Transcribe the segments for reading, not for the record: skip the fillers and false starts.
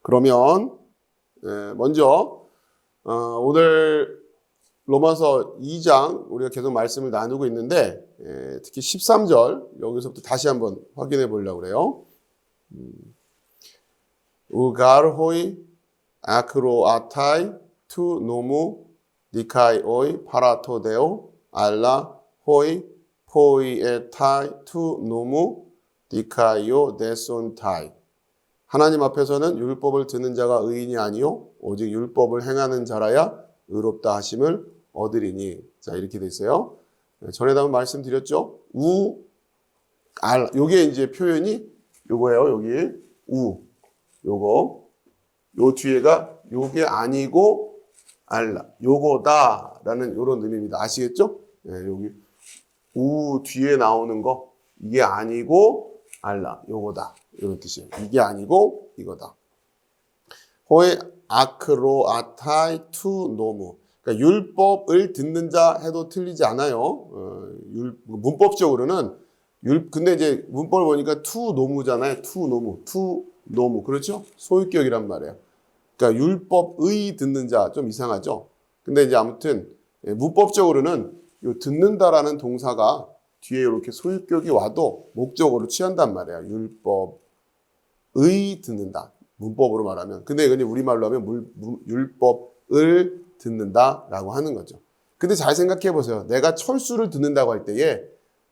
그러면 먼저 오늘 로마서 2장 우리가 계속 말씀을 나누고 있는데 특히 13절 여기서부터 다시 한번 확인해 보려고 그래요. 우가르호이 아크로아타이 투 노무 니카이오이 파라토데오 알라 호이 포이에타이 투 노무 니카이오 데손타이. 하나님 앞에서는 율법을 듣는 자가 의인이 아니요 오직 율법을 행하는 자라야 의롭다 하심을 얻으리니. 자, 이렇게 돼 있어요. 전에도 한번 말씀드렸죠. 요게 이제 표현이 요거예요. 여기 요거 요 뒤에가 요게 아니고 알라 요거다라는 요런 의미입니다. 아시겠죠? 여기 뒤에 나오는 거 이게 아니고 알라 요거다 이런 뜻이에요. 이게 아니고 이거다. 호에 아크로 아타이 투 노무. 그러니까 율법을 듣는 자 해도 틀리지 않아요. 문법적으로는 근데 이제 문법을 보니까 투 노무잖아요. 투 노무 그렇죠? 소유격이란 말이에요. 그러니까 율법의 듣는 자 좀 이상하죠. 근데 이제 아무튼 문법적으로는 요 듣는다라는 동사가 뒤에 이렇게 소유격이 와도 목적어로 취한단 말이에요. 율법의 듣는다. 문법으로 말하면. 근데 이건 우리말로 하면 율법을 듣는다라고 하는 거죠. 근데 잘 생각해 보세요. 내가 철수를 듣는다고 할 때에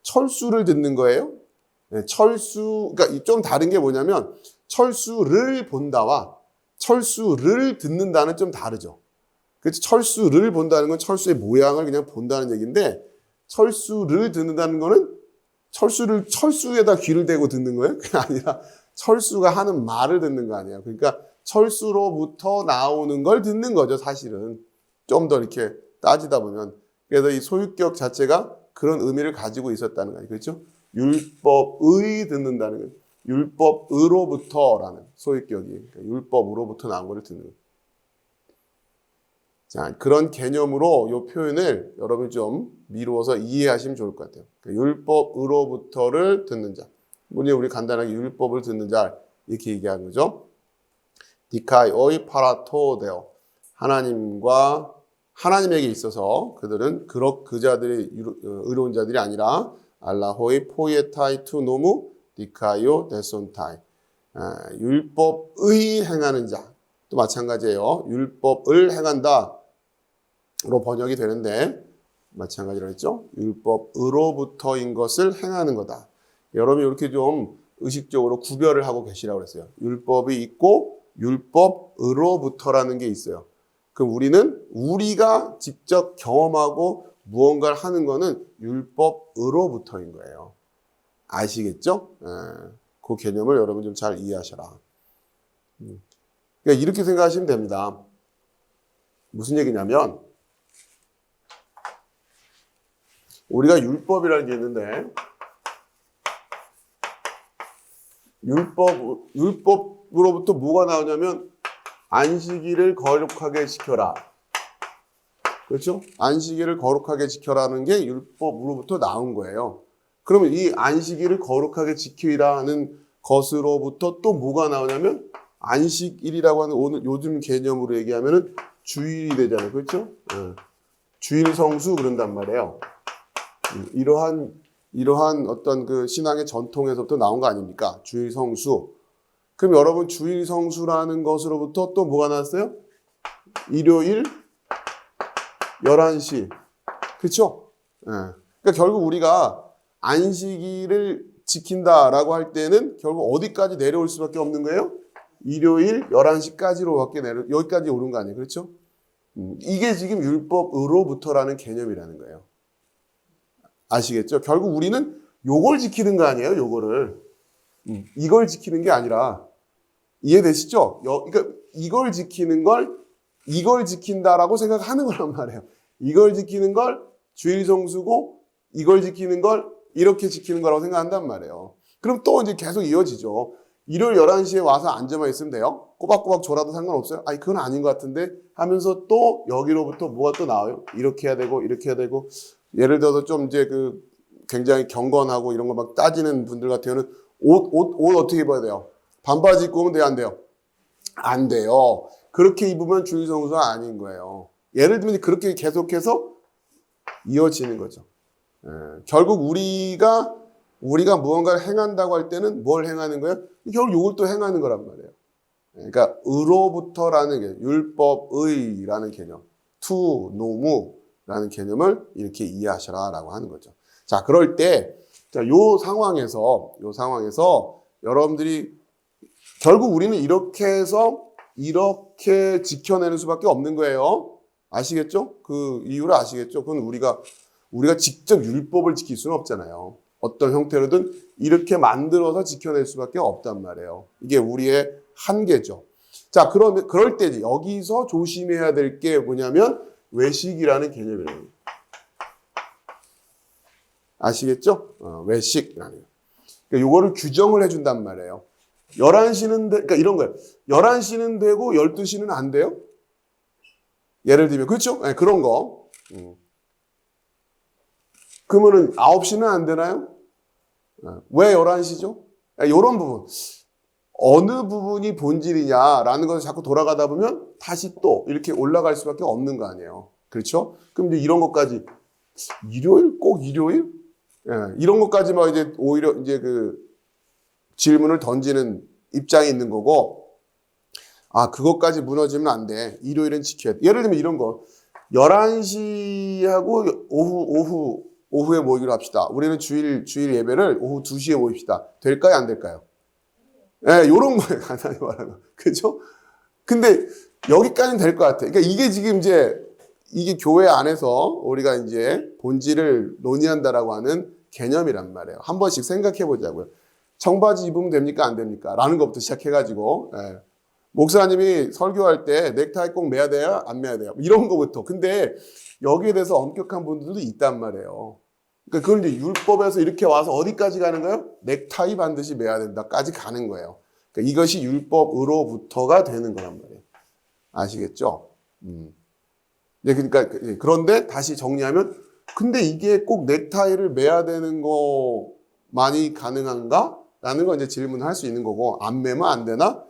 철수를 듣는 거예요. 그러니까 좀 다른 게 뭐냐면 철수를 본다와 철수를 듣는다는 좀 다르죠. 그래서 철수를 본다는 건 철수의 모양을 그냥 본다는 얘기인데 철수를 듣는다는 거는 철수에다 귀를 대고 듣는 거예요? 그게 아니라 철수가 하는 말을 듣는 거 아니에요. 그러니까 철수로부터 나오는 걸 듣는 거죠, 사실은. 좀 더 이렇게 따지다 보면. 그래서 이 소유격 자체가 그런 의미를 가지고 있었다는 거예요. 그렇죠? 율법의 듣는다는 거예요. 율법으로부터라는 소유격이. 그러니까 율법으로부터 나온 거를 듣는 거예요. 자, 그런 개념으로 이 표현을 여러분이 좀 미루어서 이해하시면 좋을 것 같아요. 그러니까 율법으로부터를 듣는 자. 우리 간단하게 율법을 듣는 자 이렇게 얘기하는 거죠. 디카이오이 파라토데오. 하나님에게 있어서 그들은 그 자들이 의로운 자들이 아니라 알라호이 포이에타이 투 노무 디카이오 데손타이. 율법의 행하는 자. 또 마찬가지예요. 율법을 행한다. 로 번역이 되는데 마찬가지로 했죠. 율법으로부터인 것을 행하는 거다. 여러분이 이렇게 좀 의식적으로 구별을 하고 계시라고 그랬어요. 율법이 있고 율법으로부터라는 게 있어요. 그럼 우리가 직접 경험하고 무언가를 하는 거는 율법으로부터인 거예요. 아시겠죠? 그 개념을 여러분 좀 잘 이해하셔라. 그러니까 이렇게 생각하시면 됩니다. 무슨 얘기냐면 우리가 율법이라는 게 있는데 율법으로부터 뭐가 나오냐면 안식일을 거룩하게 지켜라. 그렇죠? 안식일을 거룩하게 지켜라는 게 율법으로부터 나온 거예요. 그러면 이 안식일을 거룩하게 지키라는 것으로부터 또 뭐가 나오냐면 안식일이라고 하는 오늘 요즘 개념으로 얘기하면은 주일이 되잖아요. 그렇죠? 주일 성수 그런단 말이에요. 이러한 어떤 그 신앙의 전통에서부터 나온 거 아닙니까? 주일 성수. 그럼 여러분 주일 성수라는 것으로부터 또 뭐가 나왔어요? 일요일 11시. 그렇죠? 그러니까 결국 우리가 안식일을 지킨다라고 할 때는 결국 어디까지 내려올 수밖에 없는 거예요? 일요일 11시까지로밖에 여기까지 오른 거 아니에요? 그렇죠? 이게 지금 율법으로부터라는 개념이라는 거예요. 아시겠죠? 결국 우리는 요걸 지키는 거 아니에요? 요거를. 이걸 지키는 게 아니라 이해되시죠? 그러니까 이걸 지킨다라고 생각하는 거란 말이에요. 이걸 지키는 걸 주일 성수고 이걸 지키는 걸 이렇게 지키는 거라고 생각한단 말이에요. 그럼 또 이제 계속 이어지죠. 일요일 11시에 와서 앉아만 있으면 돼요? 꼬박꼬박 졸아도 상관없어요? 아니 그건 아닌 것 같은데 하면서 또 여기로부터 뭐가 또 나와요? 이렇게 해야 되고 이렇게 해야 되고 예를 들어서 좀 이제 굉장히 경건하고 이런 거 막 따지는 분들 같은 경우는 옷 어떻게 입어야 돼요? 반바지 입고 오면 돼요, 안 돼요? 안 돼요. 그렇게 입으면 주의성수가 아닌 거예요. 예를 들면 그렇게 계속해서 이어지는 거죠. 결국 우리가 무언가를 행한다고 할 때는 뭘 행하는 거예요? 결국 이걸 또 행하는 거란 말이에요. 그러니까 의로부터라는 개념, 율법의라는 개념, 투, 노무라는 개념을 이렇게 이해하셔라라고 하는 거죠. 자, 그럴 때, 자, 요 상황에서 여러분들이 결국 우리는 이렇게 해서 이렇게 지켜내는 수밖에 없는 거예요. 아시겠죠? 그 이유를 아시겠죠? 그건 우리가 직접 율법을 지킬 수는 없잖아요. 어떤 형태로든 이렇게 만들어서 지켜낼 수밖에 없단 말이에요. 이게 우리의 한계죠. 자, 그럴 때 여기서 조심해야 될 게 뭐냐면 외식이라는 개념이에요. 아시겠죠? 외식이라는 거. 그러니까 요거를 규정을 해준단 말이에요. 11시는 그러니까 이런 거예요. 11시는 되고 12시는 안 돼요? 예를 들면 그렇죠? 네, 그런 거. 그러면은 9시는 안 되나요? 왜 11시죠? 이런 부분. 어느 부분이 본질이냐라는 것을 자꾸 돌아가다 보면 다시 또 이렇게 올라갈 수밖에 없는 거 아니에요. 그렇죠? 그럼 이제 이런 것까지 일요일? 꼭 일요일? 이런 것까지 막 이제 오히려 이제 그 질문을 던지는 입장이 있는 거고, 그것까지 무너지면 안 돼. 일요일은 지켜야 돼. 예를 들면 이런 거. 11시하고 오후에 모이기로 합시다. 우리는 주일 예배를 오후 2시에 모입시다. 될까요? 안 될까요? 요런 거예요. 간단히 말하면. 그죠? 근데 여기까지는 될 것 같아. 그러니까 이게 지금 이게 교회 안에서 우리가 이제 본질을 논의한다라고 하는 개념이란 말이에요. 한 번씩 생각해 보자고요. 청바지 입으면 됩니까? 안 됩니까? 라는 것부터 시작해가지고, 목사님이 설교할 때 넥타이 꼭 매야 돼요? 안 매야 돼요? 이런 거부터. 근데 여기에 대해서 엄격한 분들도 있단 말이에요. 그러니까 그걸 이제 율법에서 이렇게 와서 어디까지 가는 거예요? 넥타이 반드시 매야 된다까지 가는 거예요. 그러니까 이것이 율법으로부터가 되는 거란 말이에요. 아시겠죠? 그러니까 그런데 다시 정리하면 근데 이게 꼭 넥타이를 매야 되는 거만이 가능한가? 라는 건 이제 질문을 할 수 있는 거고 안 매면 안 되나?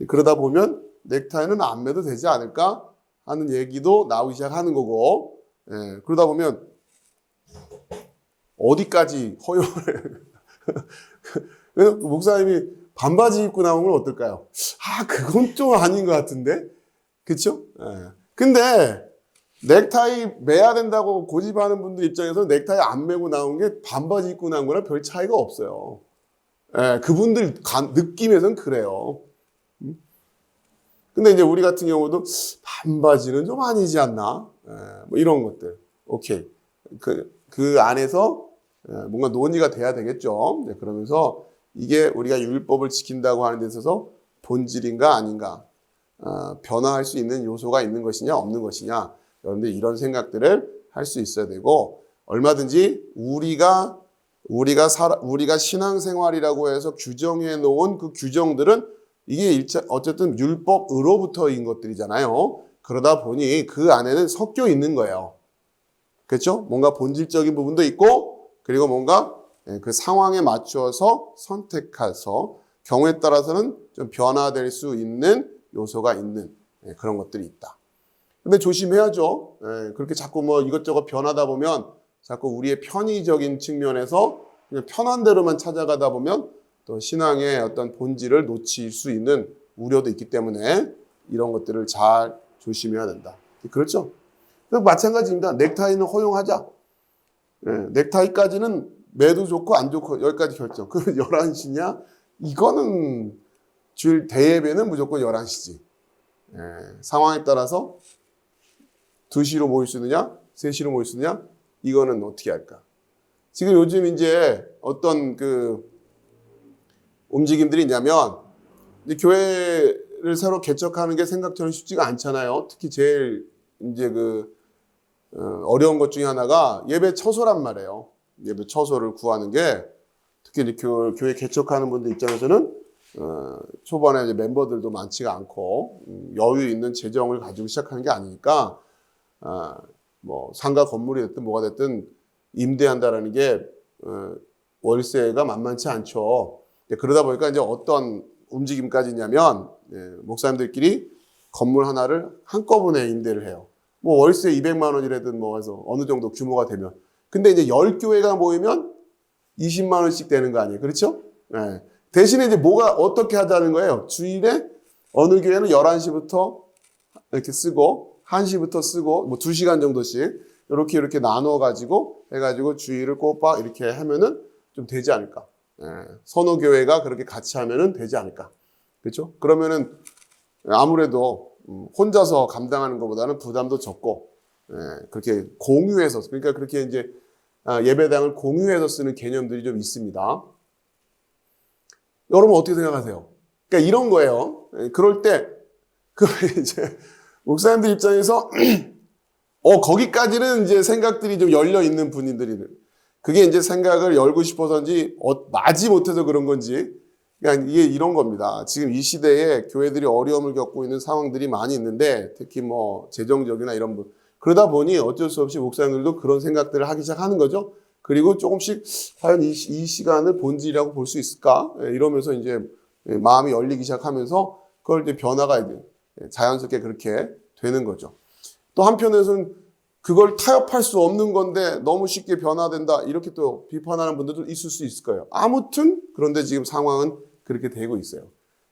그러다 보면 넥타이는 안 매도 되지 않을까? 하는 얘기도 나오기 시작하는 거고 그러다 보면 어디까지 허용을 해요? 목사님이 반바지 입고 나오는 건 어떨까요? 그건 좀 아닌 것 같은데? 그쵸? 근데 넥타이 매야 된다고 고집하는 분들 입장에서 넥타이 안 매고 나온 게 반바지 입고 나온 거랑 별 차이가 없어요. 그분들 느낌에서는 그래요. 근데 이제 우리 같은 경우도 반바지는 좀 아니지 않나? 뭐 이런 것들. 오케이. 그 안에서 뭔가 논의가 돼야 되겠죠. 그러면서 이게 우리가 율법을 지킨다고 하는 데 있어서 본질인가 아닌가, 변화할 수 있는 요소가 있는 것이냐 없는 것이냐, 여러분들 이런 생각들을 할 수 있어야 되고 얼마든지 우리가 신앙생활이라고 해서 규정해 놓은 그 규정들은 이게 어쨌든 율법으로부터인 것들이잖아요. 그러다 보니 그 안에는 섞여 있는 거예요. 그렇죠? 뭔가 본질적인 부분도 있고 그리고 뭔가 그 상황에 맞춰서 선택해서 경우에 따라서는 좀 변화될 수 있는 요소가 있는 그런 것들이 있다. 근데 조심해야죠. 그렇게 자꾸 뭐 이것저것 변하다 보면 자꾸 우리의 편의적인 측면에서 그냥 편한 대로만 찾아가다 보면 또 신앙의 어떤 본질을 놓칠 수 있는 우려도 있기 때문에 이런 것들을 잘 조심해야 된다. 그렇죠? 마찬가지입니다. 넥타이는 허용하자. 넥타이까지는 매도 좋고 안 좋고 여기까지 결정. 그러면 11시냐? 이거는 주일 대예배는 무조건 11시지. 상황에 따라서 2시로 모일 수 있느냐? 3시로 모일 수 있느냐? 이거는 어떻게 할까? 지금 요즘 이제 어떤 움직임들이 있냐면 교회를 새로 개척하는 게 생각처럼 쉽지가 않잖아요. 특히 제일 이제 어려운 것 중에 하나가 예배 처소란 말이에요. 예배 처소를 구하는 게 특히 이제 교회 개척하는 분들 입장에서는 초반에 이제 멤버들도 많지가 않고 여유 있는 재정을 가지고 시작하는 게 아니니까 뭐 상가 건물이 됐든 뭐가 됐든 임대한다라는 게 월세가 만만치 않죠. 그러다 보니까 이제 어떤 움직임까지 있냐면 목사님들끼리 건물 하나를 한꺼번에 임대를 해요. 뭐 월세 200만 원이라든 뭐 해서 어느 정도 규모가 되면. 근데 이제 10교회가 모이면 20만 원씩 되는 거 아니에요. 그렇죠? 네. 대신에 이제 어떻게 하자는 거예요? 주일에 어느 교회는 11시부터 이렇게 쓰고, 1시부터 쓰고, 뭐 2시간 정도씩 이렇게 나눠가지고 해가지고 주일을 꼬박 이렇게 하면은 좀 되지 않을까. 서너 교회가 그렇게 같이 하면은 되지 않을까. 그렇죠? 그러면은 아무래도 혼자서 감당하는 것보다는 부담도 적고, 그렇게 공유해서, 그러니까 그렇게 이제 예배당을 공유해서 쓰는 개념들이 좀 있습니다. 여러분 어떻게 생각하세요? 그러니까 이런 거예요. 그럴 때, 이제, 목사님들 입장에서, 거기까지는 이제 생각들이 좀 열려 있는 분들이, 그게 이제 생각을 열고 싶어서인지, 마지 못해서 그런 건지, 그러니까 이게 이런 겁니다. 지금 이 시대에 교회들이 어려움을 겪고 있는 상황들이 많이 있는데, 특히 뭐, 재정적이나 이런 분. 그러다 보니 어쩔 수 없이 목사님들도 그런 생각들을 하기 시작하는 거죠. 그리고 조금씩, 과연 이 시간을 본질이라고 볼 수 있을까? 이러면서 이제 마음이 열리기 시작하면서, 그걸 이제 변화가 이제 자연스럽게 그렇게 되는 거죠. 또 한편에서는 그걸 타협할 수 없는 건데 너무 쉽게 변화된다. 이렇게 또 비판하는 분들도 있을 수 있을 거예요. 아무튼 그런데 지금 상황은 그렇게 되고 있어요.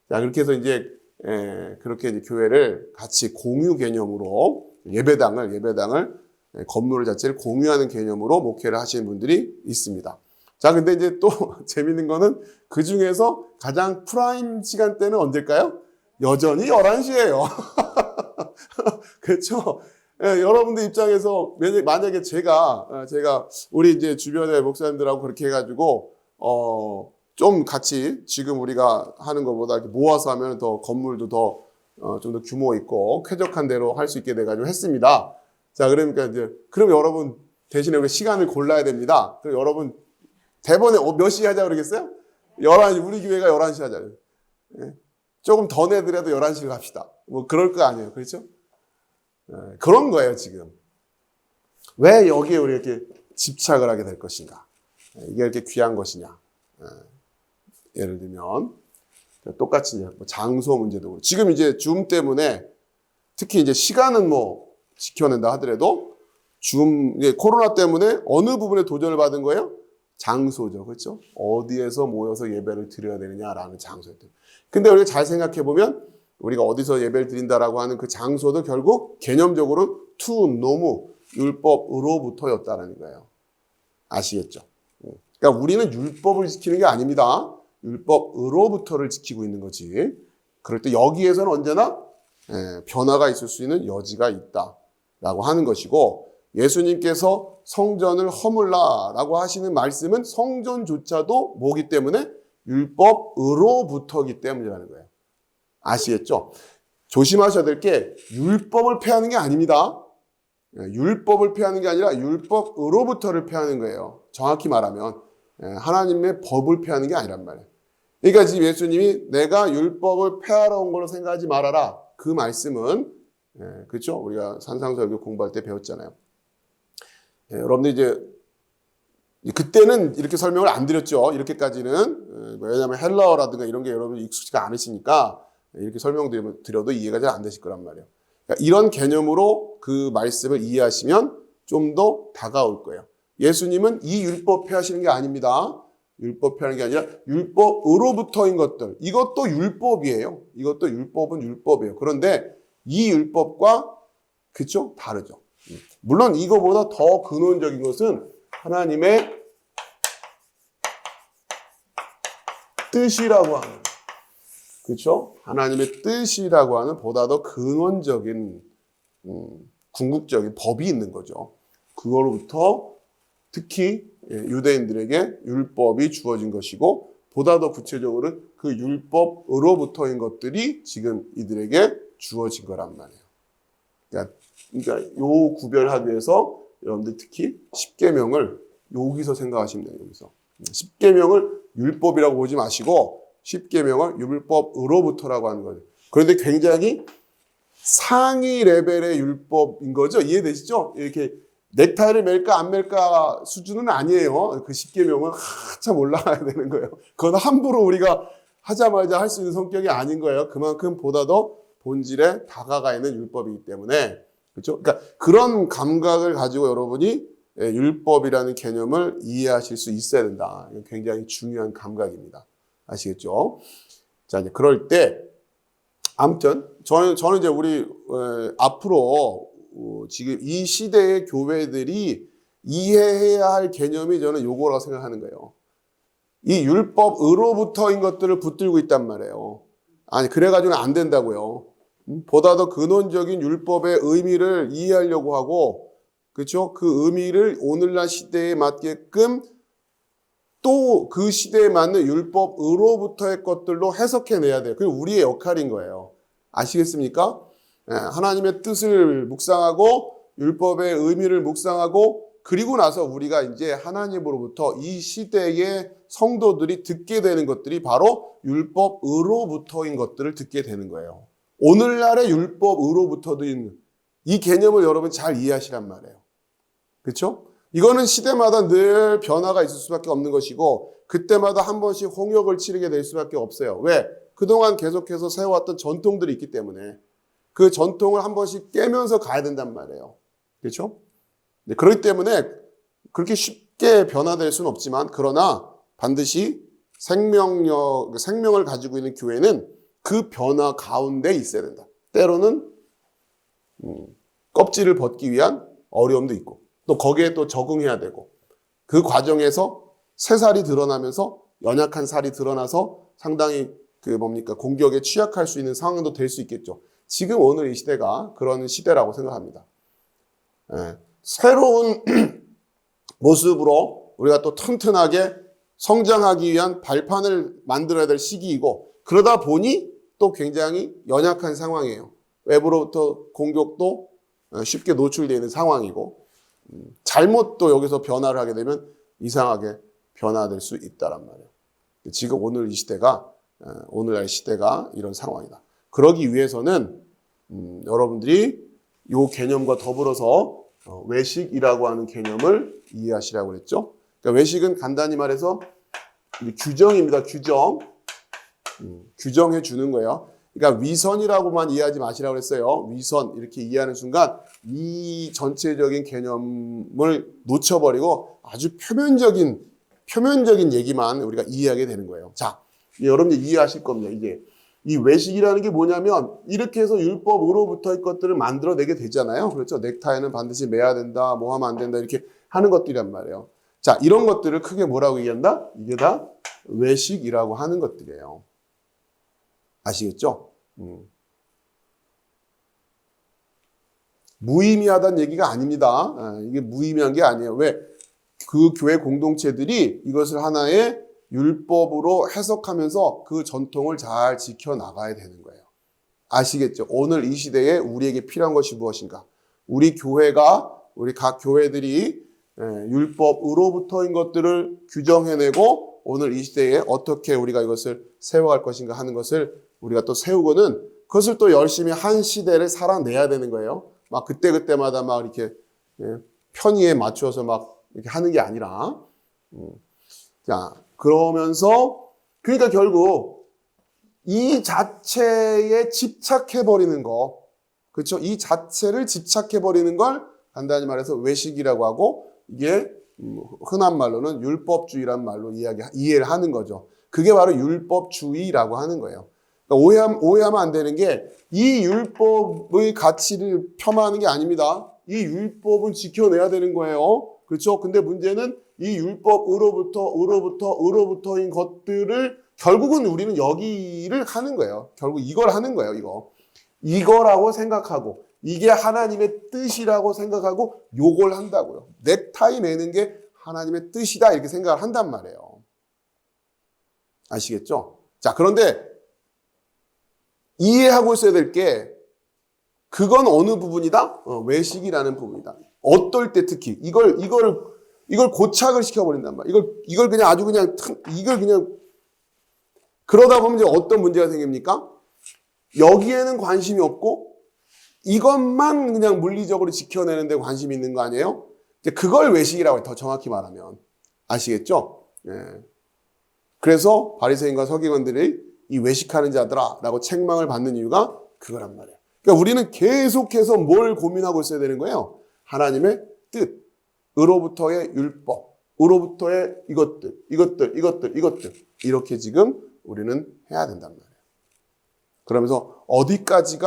자, 그렇게 해서 이제 그렇게 이제 교회를 같이 공유 개념으로 예배당을 건물 자체를 공유하는 개념으로 목회를 하시는 분들이 있습니다. 자, 근데 이제 또 재밌는 거는 그 중에서 가장 프라임 시간대는 언제일까요? 여전히 11시예요. 그렇죠? 여러분들 입장에서 만약에 제가 우리 이제 주변의 목사님들하고 그렇게 해가지고 좀 같이 지금 우리가 하는 것보다 이렇게 모아서 하면 더 건물도 더 좀 더 규모 있고 쾌적한 대로 할 수 있게 돼가지고 했습니다. 자, 그러니까 이제 그럼 여러분 대신에 우리 시간을 골라야 됩니다. 그럼 여러분 대본에 몇 시에 하자 그러겠어요? 11시, 우리 교회가 11시 하자. 조금 더 내더라도 11시로 갑시다. 뭐 그럴 거 아니에요. 그렇죠? 그런 거예요, 지금. 왜 여기에 우리 이렇게 집착을 하게 될 것인가? 이게 이렇게 귀한 것이냐? 예를 들면, 똑같이 장소 문제도 그렇고, 지금 이제 줌 때문에 특히 이제 시간은 뭐 지켜낸다 하더라도 코로나 때문에 어느 부분에 도전을 받은 거예요? 장소죠. 그렇죠? 어디에서 모여서 예배를 드려야 되느냐라는 장소였대요. 근데 우리가 잘 생각해 보면 우리가 어디서 예배를 드린다라고 하는 그 장소도 결국 개념적으로 너무 율법으로부터였다는 거예요. 아시겠죠? 그러니까 우리는 율법을 지키는 게 아닙니다. 율법으로부터를 지키고 있는 거지. 그럴 때 여기에서는 언제나 변화가 있을 수 있는 여지가 있다라고 하는 것이고, 예수님께서 성전을 허물라라고 하시는 말씀은 성전조차도 뭐기 때문에? 율법으로부터기 때문이라는 거예요. 아시겠죠? 조심하셔야 될 게 율법을 폐하는 게 아닙니다. 율법을 폐하는 게 아니라 율법으로부터를 폐하는 거예요. 정확히 말하면 하나님의 법을 폐하는 게 아니란 말이에요. 그러니까 지금 예수님이 내가 율법을 폐하러 온 걸로 생각하지 말아라. 그 말씀은 그렇죠? 우리가 산상설교 공부할 때 배웠잖아요. 여러분들 이제 그때는 이렇게 설명을 안 드렸죠. 이렇게까지는. 왜냐하면 헬라어라든가 이런 게 여러분 익숙지가 않으시니까 이렇게 설명드려도 이해가 잘 안 되실 거란 말이에요. 그러니까 이런 개념으로 그 말씀을 이해하시면 좀 더 다가올 거예요. 예수님은 이 율법 폐하시는 게 아닙니다. 율법 폐하는 게 아니라 율법으로부터인 것들. 이것도 율법이에요. 이것도 율법은 율법이에요. 그런데 이 율법과 그쵸? 다르죠. 물론 이거보다 더 근원적인 것은 하나님의 뜻이라고 하는, 그렇죠? 하나님의 뜻이라고 하는 보다 더 근원적인 궁극적인 법이 있는 거죠. 그거로부터 특히 유대인들에게 율법이 주어진 것이고, 보다 더 구체적으로 그 율법으로부터인 것들이 지금 이들에게 주어진 거란 말이에요. 그러니까 요 구별하기 위해서 여러분들 특히 십계명을 여기서 생각하시면 돼요. 여기서 십계명을 율법이라고 보지 마시고 십계명을 율법으로부터라고 하는 거예요. 그런데 굉장히 상위 레벨의 율법인 거죠. 이해되시죠? 이렇게 넥타이를 맬까 안 맬까 수준은 아니에요. 그 십계명은 한참 올라가야 되는 거예요. 그건 함부로 우리가 하자마자 할 수 있는 성격이 아닌 거예요. 그만큼 보다 더 본질에 다가가 있는 율법이기 때문에. 그렇죠? 그러니까 그런 감각을 가지고 여러분이 율법이라는 개념을 이해하실 수 있어야 된다. 이건 굉장히 중요한 감각입니다. 아시겠죠? 자, 이제 그럴 때 아무튼 저는 이제 우리 앞으로 지금 이 시대의 교회들이 이해해야 할 개념이 저는 요거라고 생각하는 거예요. 이 율법으로부터인 것들을 붙들고 있단 말이에요. 아니 그래가지고는 안 된다고요. 보다 더 근원적인 율법의 의미를 이해하려고 하고, 그렇죠? 그 의미를 오늘날 시대에 맞게끔 또 그 시대에 맞는 율법으로부터의 것들로 해석해내야 돼요. 그게 우리의 역할인 거예요. 아시겠습니까? 하나님의 뜻을 묵상하고 율법의 의미를 묵상하고 그리고 나서 우리가 이제 하나님으로부터 이 시대의 성도들이 듣게 되는 것들이 바로 율법으로부터인 것들을 듣게 되는 거예요. 오늘날의 율법으로부터인 이 개념을 여러분 잘 이해하시란 말이에요. 그렇죠? 이거는 시대마다 늘 변화가 있을 수밖에 없는 것이고 그때마다 한 번씩 홍역을 치르게 될 수밖에 없어요. 왜? 그동안 계속해서 세워왔던 전통들이 있기 때문에 그 전통을 한 번씩 깨면서 가야 된단 말이에요. 그렇죠? 네, 그렇기 때문에 그렇게 쉽게 변화될 수는 없지만 그러나 반드시 생명을 가지고 있는 교회는 그 변화 가운데 있어야 된다. 때로는 껍질을 벗기 위한 어려움도 있고 또 거기에 또 적응해야 되고 그 과정에서 새살이 드러나면서 연약한 살이 드러나서 상당히 공격에 취약할 수 있는 상황도 될 수 있겠죠. 지금 오늘 이 시대가 그런 시대라고 생각합니다. 새로운 모습으로 우리가 또 튼튼하게 성장하기 위한 발판을 만들어야 될 시기이고 그러다 보니 또 굉장히 연약한 상황이에요. 외부로부터 공격도 쉽게 노출되어 있는 상황이고 잘못 또 여기서 변화를 하게 되면 이상하게 변화될 수 있다란 말이에요. 지금 오늘 이 시대가 오늘날 시대가 이런 상황이다. 그러기 위해서는 여러분들이 이 개념과 더불어서 외식이라고 하는 개념을 이해하시라고 그랬죠. 그러니까 외식은 간단히 말해서 규정입니다. 규정해 주는 거예요. 그러니까 위선이라고만 이해하지 마시라고 했어요. 위선 이렇게 이해하는 순간 이 전체적인 개념을 놓쳐버리고 아주 표면적인 얘기만 우리가 이해하게 되는 거예요. 자, 여러분들 이해하실 겁니다. 이게 이 외식이라는 게 뭐냐면 이렇게 해서 율법으로부터의 것들을 만들어내게 되잖아요. 그렇죠? 넥타이는 반드시 매야 된다, 뭐 하면 안 된다 이렇게 하는 것들이란 말이에요. 자, 이런 것들을 크게 뭐라고 얘기한다? 이게 다 외식이라고 하는 것들이에요. 아시겠죠? 무의미하다는 얘기가 아닙니다. 이게 무의미한 게 아니에요. 왜? 그 교회 공동체들이 이것을 하나의 율법으로 해석하면서 그 전통을 잘 지켜나가야 되는 거예요. 아시겠죠? 오늘 이 시대에 우리에게 필요한 것이 무엇인가? 우리 교회가, 우리 각 교회들이 율법으로부터인 것들을 규정해내고 오늘 이 시대에 어떻게 우리가 이것을 세워갈 것인가 하는 것을 우리가 또 세우고는 그것을 또 열심히 한 시대를 살아내야 되는 거예요. 막 그때그때마다 막 이렇게 편의에 맞추어서 막 이렇게 하는 게 아니라. 자, 그러면서 그러니까 결국 이 자체에 집착해버리는 거, 그렇죠? 이 자체를 집착해버리는 걸 간단히 말해서 외식이라고 하고 이게 흔한 말로는 율법주의란 말로 이해를 하는 거죠. 그게 바로 율법주의라고 하는 거예요. 그러니까 오해하면 안 되는 게 이 율법의 가치를 폄하하는 게 아닙니다. 이 율법은 지켜내야 되는 거예요. 그렇죠? 근데 문제는 이 율법으로부터인 것들을 결국은 우리는 여기를 하는 거예요. 결국 이걸 하는 거예요. 이거라고 생각하고 이게 하나님의 뜻이라고 생각하고 요걸 한다고요. 넥타이 매는 게 하나님의 뜻이다 이렇게 생각을 한단 말이에요. 아시겠죠? 자, 그런데 이해하고 있어야 될 게 그건 어느 부분이다? 외식이라는 부분이다. 어떨 때 특히 이걸 고착을 시켜버린단 말이야. 이걸 그냥 아주 그냥 이걸 그냥 그러다 보면 이제 어떤 문제가 생깁니까? 여기에는 관심이 없고 이것만 그냥 물리적으로 지켜내는 데 관심이 있는 거 아니에요? 이제 그걸 외식이라고 해요. 더 정확히 말하면. 아시겠죠? 예. 그래서 바리새인과 서기관들이 이 외식하는 자들아 라고 책망을 받는 이유가 그거란 말이에요. 그러니까 우리는 계속해서 뭘 고민하고 있어야 되는 거예요? 하나님의 뜻, 으로부터의 율법, 으로부터의 이것들 이렇게 지금 우리는 해야 된단 말이에요. 그러면서 어디까지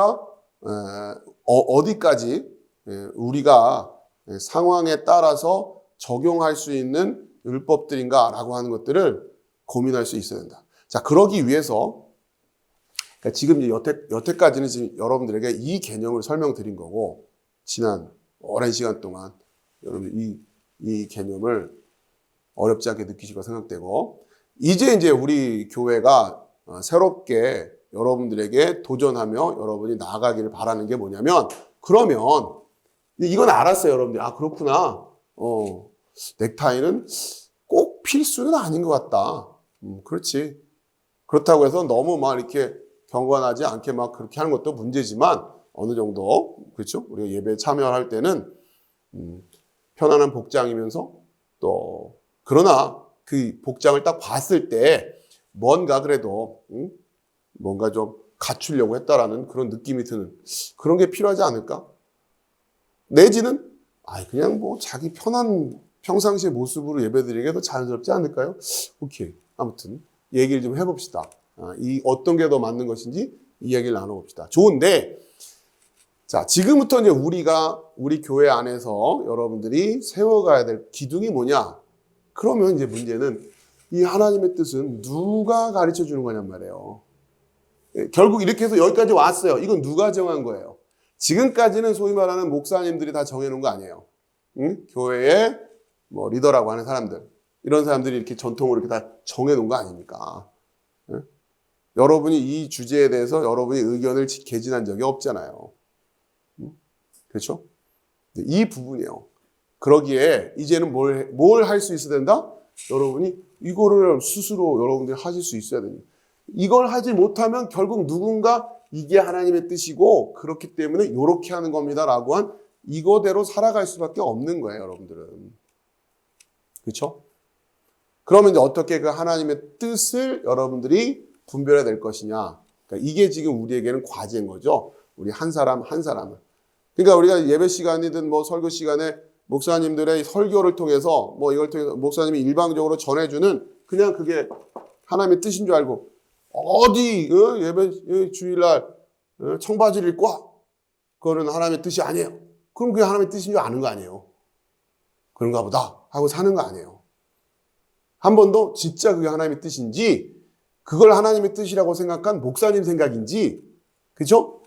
우리가 상황에 따라서 적용할 수 있는 율법들인가라고 하는 것들을 고민할 수 있어야 된다. 자, 그러기 위해서 그러니까 지금 여태까지는 지금 여러분들에게 이 개념을 설명드린 거고, 지난 오랜 시간 동안 여러분 이 개념을 어렵지 않게 느끼시고 생각되고, 이제 우리 교회가 새롭게 여러분들에게 도전하며 여러분이 나아가기를 바라는 게 뭐냐면, 그러면 이건 알았어요, 여러분들. 아, 그렇구나. 넥타이는 꼭 필수는 아닌 것 같다. 그렇지. 그렇다고 해서 너무 막 이렇게 경건하지 않게 막 그렇게 하는 것도 문제지만, 어느 정도, 그렇죠? 우리가 예배에 참여할 때는, 편안한 복장이면서 또, 그러나 그 복장을 딱 봤을 때 뭔가 그래도, 뭔가 좀 갖추려고 했다라는 그런 느낌이 드는 그런 게 필요하지 않을까? 내지는, 그냥 뭐 자기 편한 평상시의 모습으로 예배드리는 게 더 자연스럽지 않을까요? 오케이. 아무튼, 얘기를 좀 해봅시다. 이 어떤 게 더 맞는 것인지 이 얘기를 나눠봅시다. 좋은데, 자, 지금부터 이제 우리 교회 안에서 여러분들이 세워가야 될 기둥이 뭐냐? 그러면 이제 문제는 이 하나님의 뜻은 누가 가르쳐 주는 거냔 말이에요. 결국 이렇게 해서 여기까지 왔어요. 이건 누가 정한 거예요? 지금까지는 소위 말하는 목사님들이 다 정해놓은 거 아니에요. 응? 교회의 뭐 리더라고 하는 사람들, 이런 사람들이 이렇게 전통으로 이렇게 다 정해놓은 거 아닙니까? 응? 여러분이 이 주제에 대해서 여러분이 의견을 개진한 적이 없잖아요. 응? 그렇죠? 이 부분이에요. 그러기에 이제는 뭘 할 수 있어야 된다? 여러분이 이거를 스스로 여러분들이 하실 수 있어야 됩니다. 이걸 하지 못하면 결국 누군가 이게 하나님의 뜻이고 그렇기 때문에 이렇게 하는 겁니다라고 한 이거대로 살아갈 수밖에 없는 거예요, 여러분들은. 그렇죠? 그러면 이제 어떻게 그 하나님의 뜻을 여러분들이 분별해야 될 것이냐? 그러니까 이게 지금 우리에게는 과제인 거죠. 우리 한 사람 한 사람은. 그러니까 우리가 예배 시간이든 뭐 설교 시간에 목사님들의 설교를 통해서 뭐 이걸 통해서 목사님이 일방적으로 전해주는 그냥 그게 하나님의 뜻인 줄 알고 어디 예배 주일날 청바지를 입고 와. 그거는 하나님의 뜻이 아니에요. 그럼 그게 하나님의 뜻인 줄 아는 거 아니에요. 그런가 보다 하고 사는 거 아니에요. 한 번도 진짜 그게 하나님의 뜻인지, 그걸 하나님의 뜻이라고 생각한 목사님 생각인지, 그죠?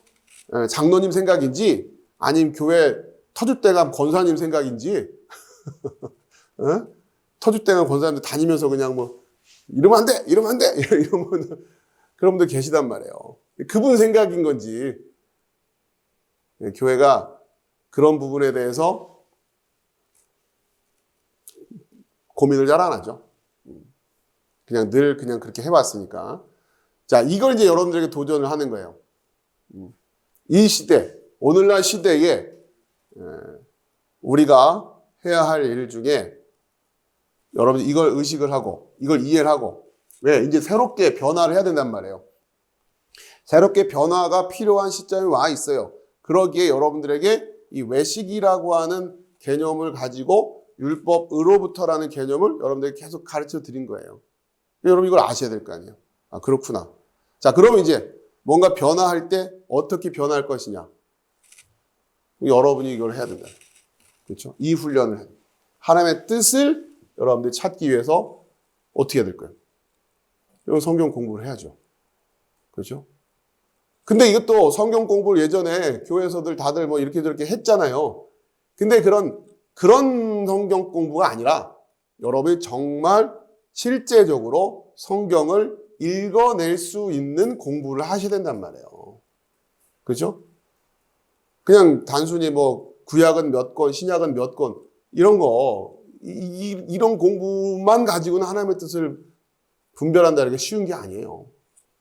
장로님 생각인지, 아니면 교회 터줏대감 권사님 생각인지, 터줏대감 권사님들 다니면서 그냥 뭐 이러면 안 돼, 이러면 안 돼, 이러면 그런 분들 계시단 말이에요. 그분 생각인 건지, 교회가 그런 부분에 대해서 고민을 잘 안 하죠. 그냥 늘 그렇게 해왔으니까. 자, 이걸 이제 여러분들에게 도전을 하는 거예요. 이 시대, 오늘날 시대에 우리가 해야 할 일 중에 여러분 이걸 의식을 하고 이걸 이해를 하고, 왜? 이제 새롭게 변화를 해야 된단 말이에요. 새롭게 변화가 필요한 시점이 와 있어요. 그러기에 여러분들에게 이 외식이라고 하는 개념을 가지고 율법으로부터라는 개념을 여러분들에게 계속 가르쳐 드린 거예요. 여러분 이걸 아셔야 될 거 아니에요. 아, 그렇구나. 자, 그러면 이제 뭔가 변화할 때 어떻게 변화할 것이냐. 여러분이 이걸 해야 된다. 그렇죠? 이 훈련을 해야 된다. 하나님의 뜻을 여러분들이 찾기 위해서 어떻게 해야 될까요? 이건 성경 공부를 해야죠. 그렇죠? 근데 이것도 성경 공부를 예전에 교회에서들 다들 뭐 이렇게 저렇게 했잖아요. 근데 그런 성경 공부가 아니라 여러분이 정말 실제적으로 성경을 읽어낼 수 있는 공부를 하셔야 된단 말이에요. 그렇죠? 그냥 단순히 뭐 구약은 몇 권, 신약은 몇 권, 이런 거, 이런 공부만 가지고는 하나님의 뜻을 분별한다는 게 쉬운 게 아니에요.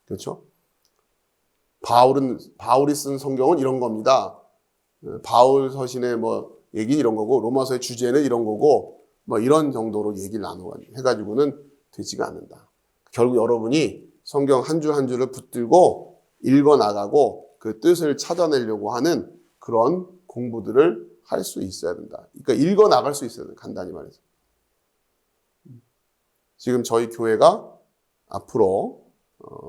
그렇죠? 바울이 쓴 성경은 이런 겁니다. 바울 서신의 뭐 얘기 이런 거고, 로마서의 주제는 이런 거고, 뭐 이런 정도로 얘기를 해가지고는 되지가 않는다. 결국 여러분이 성경 한 줄 한 줄을 붙들고 읽어 나가고 그 뜻을 찾아내려고 하는 그런 공부들을 할 수 있어야 된다. 그러니까 읽어 나갈 수 있어야 된다. 간단히 말해서. 지금 저희 교회가 앞으로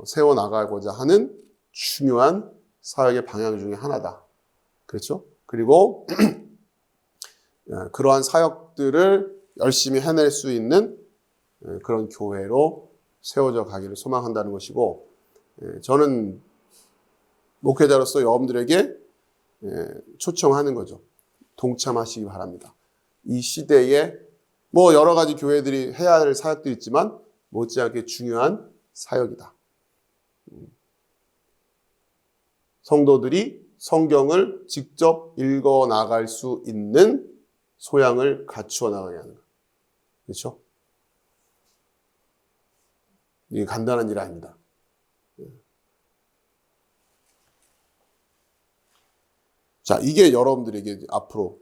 세워 나가고자 하는 중요한 사역의 방향 중에 하나다. 그렇죠? 그리고 그러한 사역들을 열심히 해낼 수 있는 그런 교회로 세워져 가기를 소망한다는 것이고, 저는 목회자로서 여러분들에게 초청하는 거죠. 동참하시기 바랍니다. 이 시대에 뭐 여러 가지 교회들이 해야 할 사역들이 있지만 못지않게 중요한 사역이다. 성도들이 성경을 직접 읽어 나갈 수 있는 소양을 갖추어 나가게 하는 것. 그렇죠? 이게 간단한 일 아닙니다. 자, 이게 여러분들에게 앞으로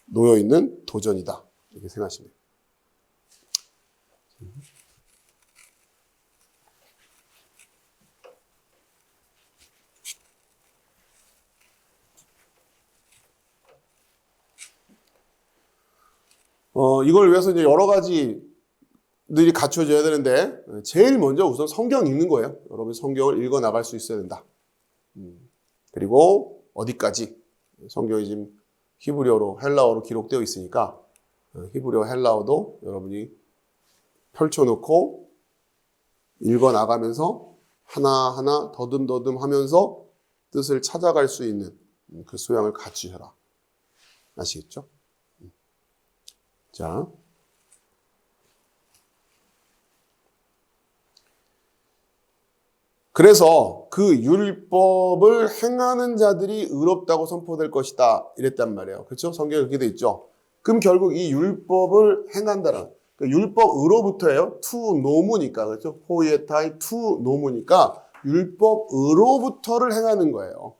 놓여있는 도전이다. 이렇게 생각하시면 돼요. 이걸 위해서 이제 여러 가지들이 갖춰져야 되는데, 제일 먼저 우선 성경 읽는 거예요. 여러분 성경을 읽어 나갈 수 있어야 된다. 그리고 어디까지? 성경이 지금 히브리어로, 헬라어로 기록되어 있으니까, 히브리어, 헬라어도 여러분이 펼쳐놓고 읽어 나가면서 하나하나 더듬더듬 하면서 뜻을 찾아갈 수 있는 그 소양을 갖추셔라. 아시겠죠? 자. 그래서 그 율법을 행하는 자들이 의롭다고 선포될 것이다. 이랬단 말이에요. 그렇죠? 성경에 그렇게 돼 있죠. 그럼 결국 이 율법을 행한다는, 그러니까 율법으로부터예요. 투 노무니까. 그렇죠? 포이에타이 투 노무니까 율법으로부터를 행하는 거예요.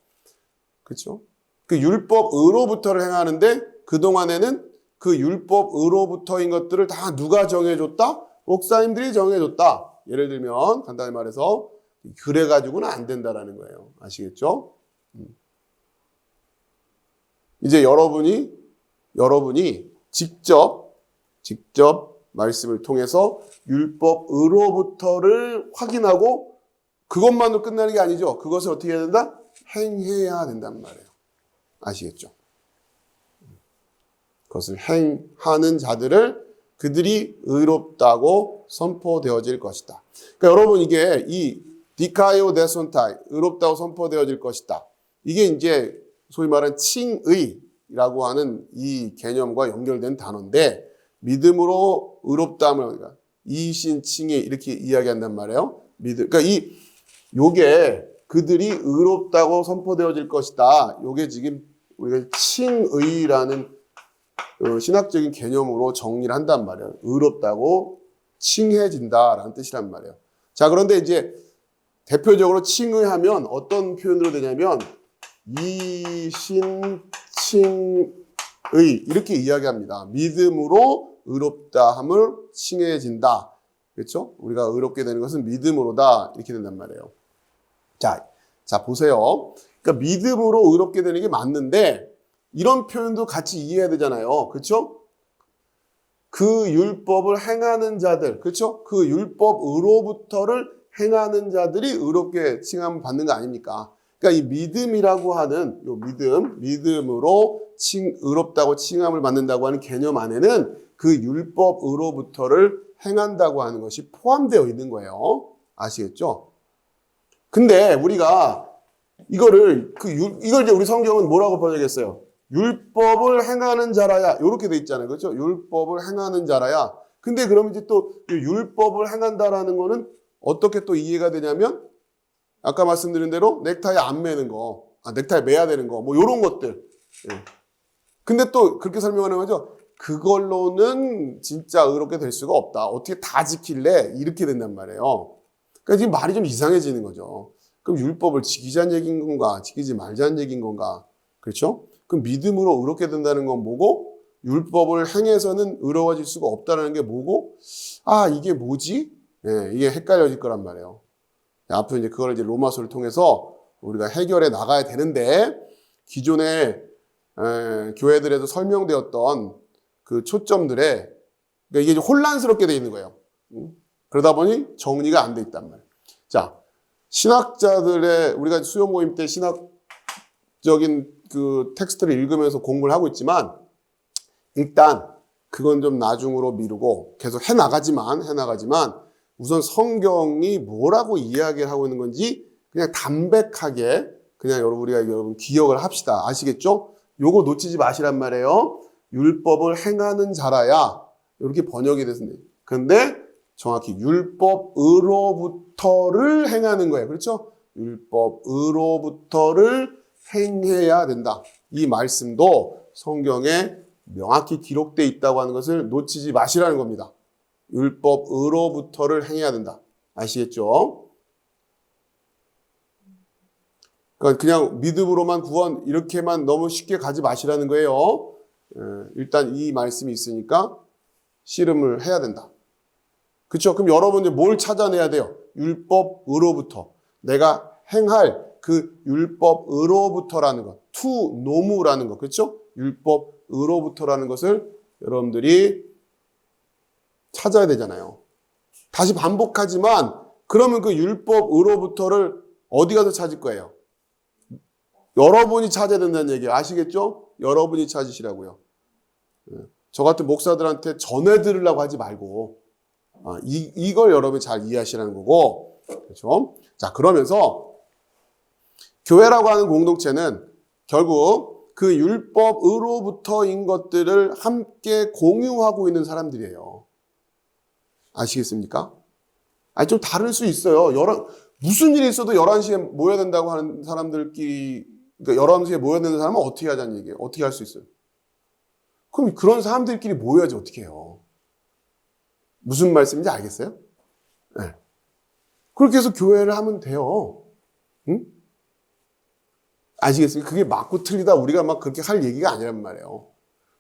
그렇죠? 그 율법으로부터를 행하는데 그동안에는 그 율법으로부터인 것들을 다 누가 정해줬다? 목사님들이 정해줬다. 예를 들면 간단히 말해서 그래가지고는 안 된다라는 거예요. 아시겠죠? 이제 여러분이 직접 말씀을 통해서 율법으로부터를 확인하고 그것만으로 끝나는 게 아니죠. 그것을 어떻게 해야 된다? 행해야 된단 말이에요. 아시겠죠? 그것을 행하는 자들을 그들이 의롭다고 선포되어질 것이다. 그러니까 여러분 이게 이 디카이오 데손타이, 의롭다고 선포되어질 것이다. 이게 이제 소위 말하는 칭의라고 하는 이 개념과 연결된 단어인데, 믿음으로 의롭다함을, 그러니까 이신 칭의 이렇게 이야기한단 말이에요. 그러니까 요게 그들이 의롭다고 선포되어질 것이다. 요게 지금 우리가 칭의라는 신학적인 개념으로 정리를 한단 말이에요. 의롭다고 칭해진다라는 뜻이란 말이에요. 자, 그런데 이제 대표적으로 칭의하면 어떤 표현으로 되냐면 이신칭의 이렇게 이야기합니다. 믿음으로 의롭다함을 칭해진다. 그렇죠? 우리가 의롭게 되는 것은 믿음으로다. 이렇게 된단 말이에요. 자 보세요. 그러니까 믿음으로 의롭게 되는 게 맞는데 이런 표현도 같이 이해해야 되잖아요. 그렇죠? 그 율법을 행하는 자들, 그렇죠? 그 율법으로부터를 행하는 자들이 의롭게 칭함을 받는 거 아닙니까? 그러니까 이 믿음이라고 하는 요 믿음으로 의롭다고 칭함을 받는다고 하는 개념 안에는 그 율법으로부터를 행한다고 하는 것이 포함되어 있는 거예요. 아시겠죠? 근데 우리가 이걸 이제 우리 성경은 뭐라고 번역했어요? 율법을 행하는 자라야, 이렇게 돼 있잖아요. 그렇죠? 율법을 행하는 자라야. 근데 그러면 이제 또 율법을 행한다라는 거는 어떻게 또 이해가 되냐면, 아까 말씀드린 대로 넥타이 안 매는 거, 넥타이 매야 되는 거, 뭐 요런 것들. 예. 근데 또 그렇게 설명하는 거죠. 그걸로는 진짜 의롭게 될 수가 없다. 어떻게 다 지킬래? 이렇게 된단 말이에요. 그러니까 지금 말이 좀 이상해지는 거죠. 그럼 율법을 지키자는 얘기인 건가? 지키지 말자는 얘기인 건가? 그렇죠? 그럼 믿음으로 의롭게 된다는 건 뭐고? 율법을 행해서는 의로워질 수가 없다는 게 뭐고? 이게 뭐지? 예, 이게 헷갈려질 거란 말이에요. 앞으로 이제 그걸 이제 로마서를 통해서 우리가 해결해 나가야 되는데, 기존의 교회들에서 설명되었던 그 초점들에, 그러니까 이게 좀 혼란스럽게 돼 있는 거예요. 그러다 보니 정리가 안 돼 있단 말이에요. 자, 신학자들의, 우리가 수요 모임 때 신학적인 그 텍스트를 읽으면서 공부를 하고 있지만, 일단 그건 좀 나중으로 미루고 계속 해나가지만 우선 성경이 뭐라고 이야기를 하고 있는 건지 그냥 담백하게 그냥 여러분 기억을 합시다. 아시겠죠? 요거 놓치지 마시란 말이에요. 율법을 행하는 자라야 이렇게 번역이 됐습니다. 근데 정확히 율법으로부터를 행하는 거예요. 그렇죠? 율법으로부터를 행해야 된다. 이 말씀도 성경에 명확히 기록되어 있다고 하는 것을 놓치지 마시라는 겁니다. 율법으로부터를 행해야 된다. 아시겠죠? 그러니까 그냥 믿음으로만 구원 이렇게만 너무 쉽게 가지 마시라는 거예요. 일단 이 말씀이 있으니까 씨름을 해야 된다. 그렇죠? 그럼 여러분들 뭘 찾아내야 돼요? 율법으로부터. 내가 행할 그 율법으로부터라는 것. 투 노무라는 것. 그렇죠? 율법으로부터라는 것을 여러분들이 찾아야 되잖아요. 다시 반복하지만 그러면 그 율법으로부터를 어디 가서 찾을 거예요? 여러분이 찾아야 된다는 얘기예요. 아시겠죠? 여러분이 찾으시라고요. 저 같은 목사들한테 전해드리려고 하지 말고 이걸 여러분이 잘 이해하시라는 거고, 그렇죠? 자, 그러면서 교회라고 하는 공동체는 결국 그 율법으로부터인 것들을 함께 공유하고 있는 사람들이에요. 아시겠습니까? 아니, 좀 다를 수 있어요. 무슨 일이 있어도 11시에 모여야 된다고 하는 사람들끼리, 그러니까 11시에 모여야 되는 사람은 어떻게 하자는 얘기예요? 어떻게 할 수 있어요? 그럼 그런 사람들끼리 모여야지 어떻게 해요? 무슨 말씀인지 알겠어요? 네. 그렇게 해서 교회를 하면 돼요. 응? 아시겠습니까? 그게 맞고 틀리다 우리가 막 그렇게 할 얘기가 아니란 말이에요.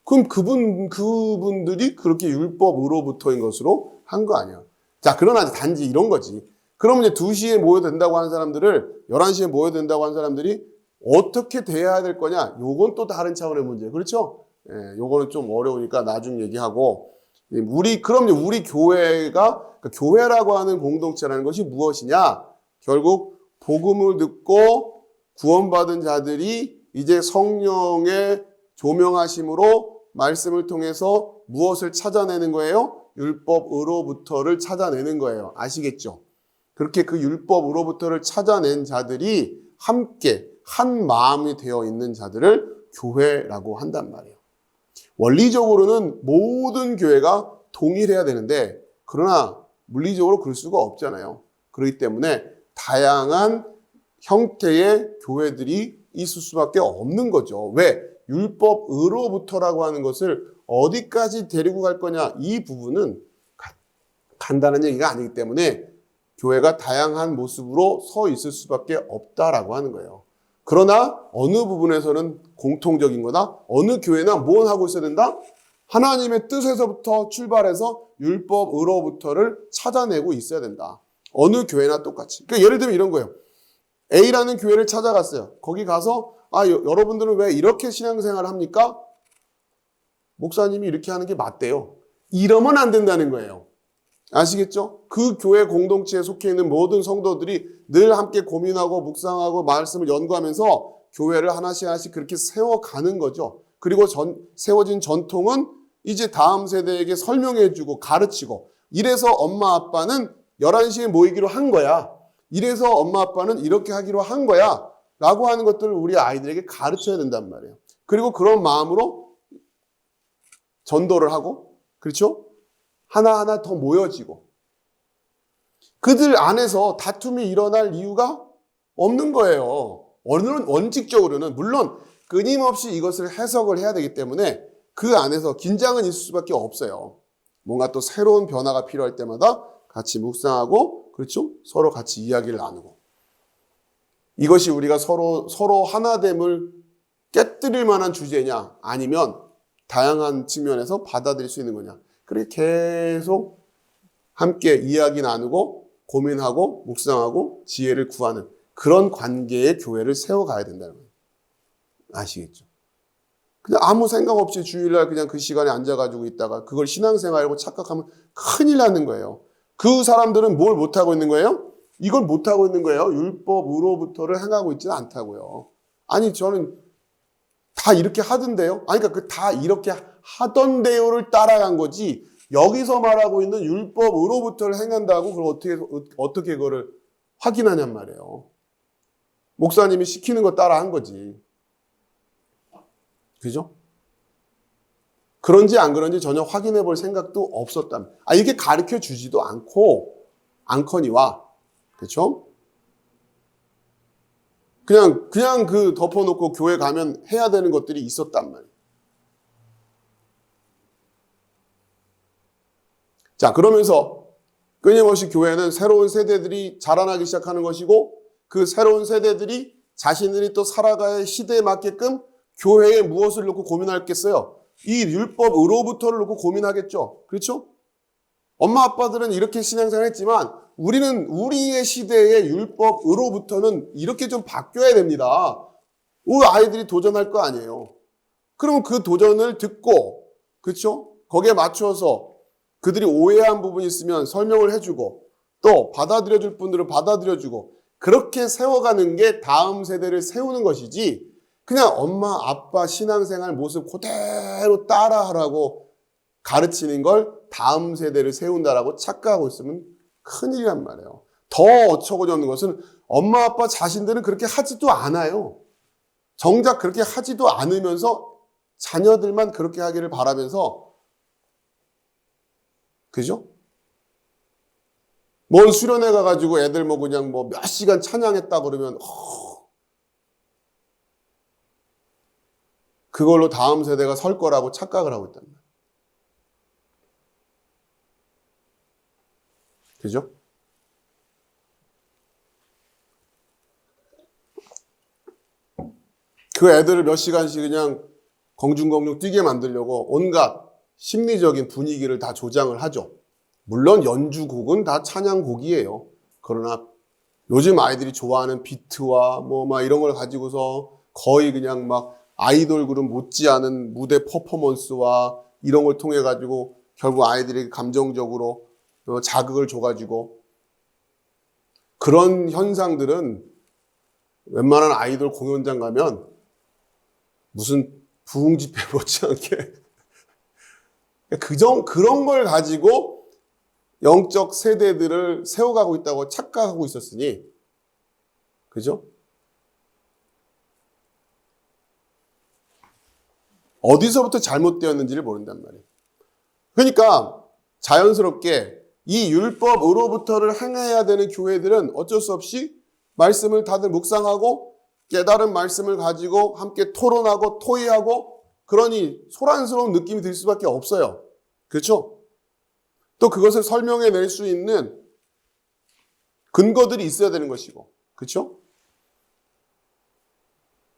그럼 그분들이 그렇게 율법으로부터인 것으로 한 거 아니야. 자, 그러나 단지 이런 거지. 그러면 이제 2시에 모여야 된다고 하는 사람들을 11시에 모여야 된다고 하는 사람들이 어떻게 대해야 될 거냐? 요건 또 다른 차원의 문제예요. 그렇죠? 예, 요거는 좀 어려우니까 나중 얘기하고. 그럼 우리 교회가, 그러니까 교회라고 하는 공동체라는 것이 무엇이냐? 결국 복음을 듣고 구원받은 자들이 이제 성령의 조명하심으로 말씀을 통해서 무엇을 찾아내는 거예요? 율법으로부터를 찾아내는 거예요. 아시겠죠? 그렇게 그 율법으로부터를 찾아낸 자들이 함께 한 마음이 되어 있는 자들을 교회라고 한단 말이에요. 원리적으로는 모든 교회가 동일해야 되는데, 그러나 물리적으로 그럴 수가 없잖아요. 그렇기 때문에 다양한 형태의 교회들이 있을 수밖에 없는 거죠. 왜? 율법으로부터라고 하는 것을 어디까지 데리고 갈 거냐, 이 부분은 간단한 얘기가 아니기 때문에 교회가 다양한 모습으로 서 있을 수밖에 없다라고 하는 거예요. 그러나 어느 부분에서는 공통적인 거다. 어느 교회나 뭘 하고 있어야 된다? 하나님의 뜻에서부터 출발해서 율법으로부터를 찾아내고 있어야 된다. 어느 교회나 똑같이. 그러니까 예를 들면 이런 거예요. A라는 교회를 찾아갔어요. 거기 가서 여러분들은 왜 이렇게 신앙생활을 합니까? 목사님이 이렇게 하는 게 맞대요. 이러면 안 된다는 거예요. 아시겠죠? 그 교회 공동체에 속해 있는 모든 성도들이 늘 함께 고민하고 묵상하고 말씀을 연구하면서 교회를 하나씩 그렇게 세워가는 거죠. 그리고 세워진 전통은 이제 다음 세대에게 설명해주고 가르치고, 이래서 엄마 아빠는 11시에 모이기로 한 거야. 이래서 엄마 아빠는 이렇게 하기로 한 거야. 라고 하는 것들을 우리 아이들에게 가르쳐야 된단 말이에요. 그리고 그런 마음으로 전도를 하고, 그렇죠? 하나하나 더 모여지고, 그들 안에서 다툼이 일어날 이유가 없는 거예요. 원칙적으로는, 물론 끊임없이 이것을 해석을 해야 되기 때문에 그 안에서 긴장은 있을 수밖에 없어요. 뭔가 또 새로운 변화가 필요할 때마다 같이 묵상하고, 그렇죠? 서로 같이 이야기를 나누고. 이것이 우리가 서로 하나됨을 깨뜨릴 만한 주제냐, 아니면 다양한 측면에서 받아들일 수 있는 거냐. 그렇게 계속 함께 이야기 나누고 고민하고 묵상하고 지혜를 구하는 그런 관계의 교회를 세워가야 된다는 거예요. 아시겠죠? 그냥 아무 생각 없이 주일날 그냥 그 시간에 앉아가지고 있다가 그걸 신앙생활이라고 착각하면 큰일 나는 거예요. 그 사람들은 뭘 못하고 있는 거예요? 이걸 못하고 있는 거예요. 율법으로부터를 행하고 있지는 않다고요. 아니 저는 다 이렇게 하던데요. 아니 그러니까 그 다 이렇게 하던데요를 따라간 거지. 여기서 말하고 있는 율법으로부터를 행한다고 그걸 어떻게 그거를 확인하냔 말이에요. 목사님이 시키는 거 따라한 거지. 그죠? 그런지 안 그런지 전혀 확인해 볼 생각도 없었다. 이게 가르쳐 주지도 않거니와, 그렇죠? 그냥 그 덮어놓고 교회 가면 해야 되는 것들이 있었단 말이에요. 자, 그러면서 끊임없이 교회는 새로운 세대들이 자라나기 시작하는 것이고 그 새로운 세대들이 자신들이 또 살아가야 시대에 맞게끔 교회에 무엇을 놓고 고민하겠어요? 이 율법으로부터를 놓고 고민하겠죠. 그렇죠? 엄마 아빠들은 이렇게 신앙생활 했지만 우리는 우리의 시대의 율법으로부터는 이렇게 좀 바뀌어야 됩니다. 우리 아이들이 도전할 거 아니에요. 그러면 그 도전을 듣고, 그렇죠? 거기에 맞춰서 그들이 오해한 부분이 있으면 설명을 해주고 또 받아들여줄 분들은 받아들여주고 그렇게 세워가는 게 다음 세대를 세우는 것이지 그냥 엄마 아빠 신앙생활 모습 그대로 따라하라고 가르치는 걸 다음 세대를 세운다라고 착각하고 있으면 큰일이란 말이에요. 더 어처구니 없는 것은 엄마 아빠 자신들은 그렇게 하지도 않아요. 정작 그렇게 하지도 않으면서 자녀들만 그렇게 하기를 바라면서 그죠? 뭔 수련회 가가지고 애들 뭐 그냥 뭐 몇 시간 찬양했다 그러면 그걸로 다음 세대가 설 거라고 착각을 하고 있단 말이에요. 그죠? 그 애들을 몇 시간씩 그냥 공중공중 뛰게 만들려고 온갖 심리적인 분위기를 다 조장을 하죠. 물론 연주곡은 다 찬양곡이에요. 그러나 요즘 아이들이 좋아하는 비트와 뭐 막 이런 걸 가지고서 거의 그냥 막 아이돌 그룹 못지않은 무대 퍼포먼스와 이런 걸 통해 가지고 결국 아이들이 감정적으로 자극을 줘가지고 그런 현상들은 웬만한 아이돌 공연장 가면 무슨 부흥집회 못지않게 그런 걸 가지고 영적 세대들을 세워가고 있다고 착각하고 있었으니, 그죠? 어디서부터 잘못되었는지를 모른단 말이에요. 그러니까 자연스럽게 이 율법으로부터를 행해야 되는 교회들은 어쩔 수 없이 말씀을 다들 묵상하고 깨달은 말씀을 가지고 함께 토론하고 토의하고 그러니 소란스러운 느낌이 들 수밖에 없어요. 그렇죠? 또 그것을 설명해낼 수 있는 근거들이 있어야 되는 것이고, 그렇죠?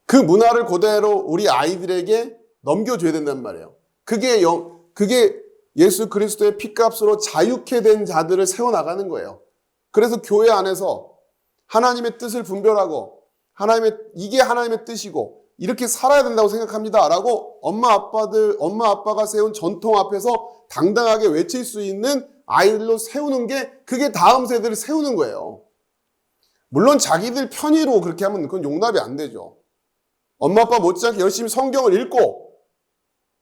그 문화를 그대로 우리 아이들에게 넘겨줘야 된단 말이에요. 그게 예수 그리스도의 피값으로 자유케 된 자들을 세워나가는 거예요. 그래서 교회 안에서 하나님의 뜻을 분별하고 이게 하나님의 뜻이고 이렇게 살아야 된다고 생각합니다. 라고 엄마 아빠가 세운 전통 앞에서 당당하게 외칠 수 있는 아이들로 세우는 게 그게 다음 세대를 세우는 거예요. 물론 자기들 편의로 그렇게 하면 그건 용납이 안 되죠. 엄마 아빠 못지않게 열심히 성경을 읽고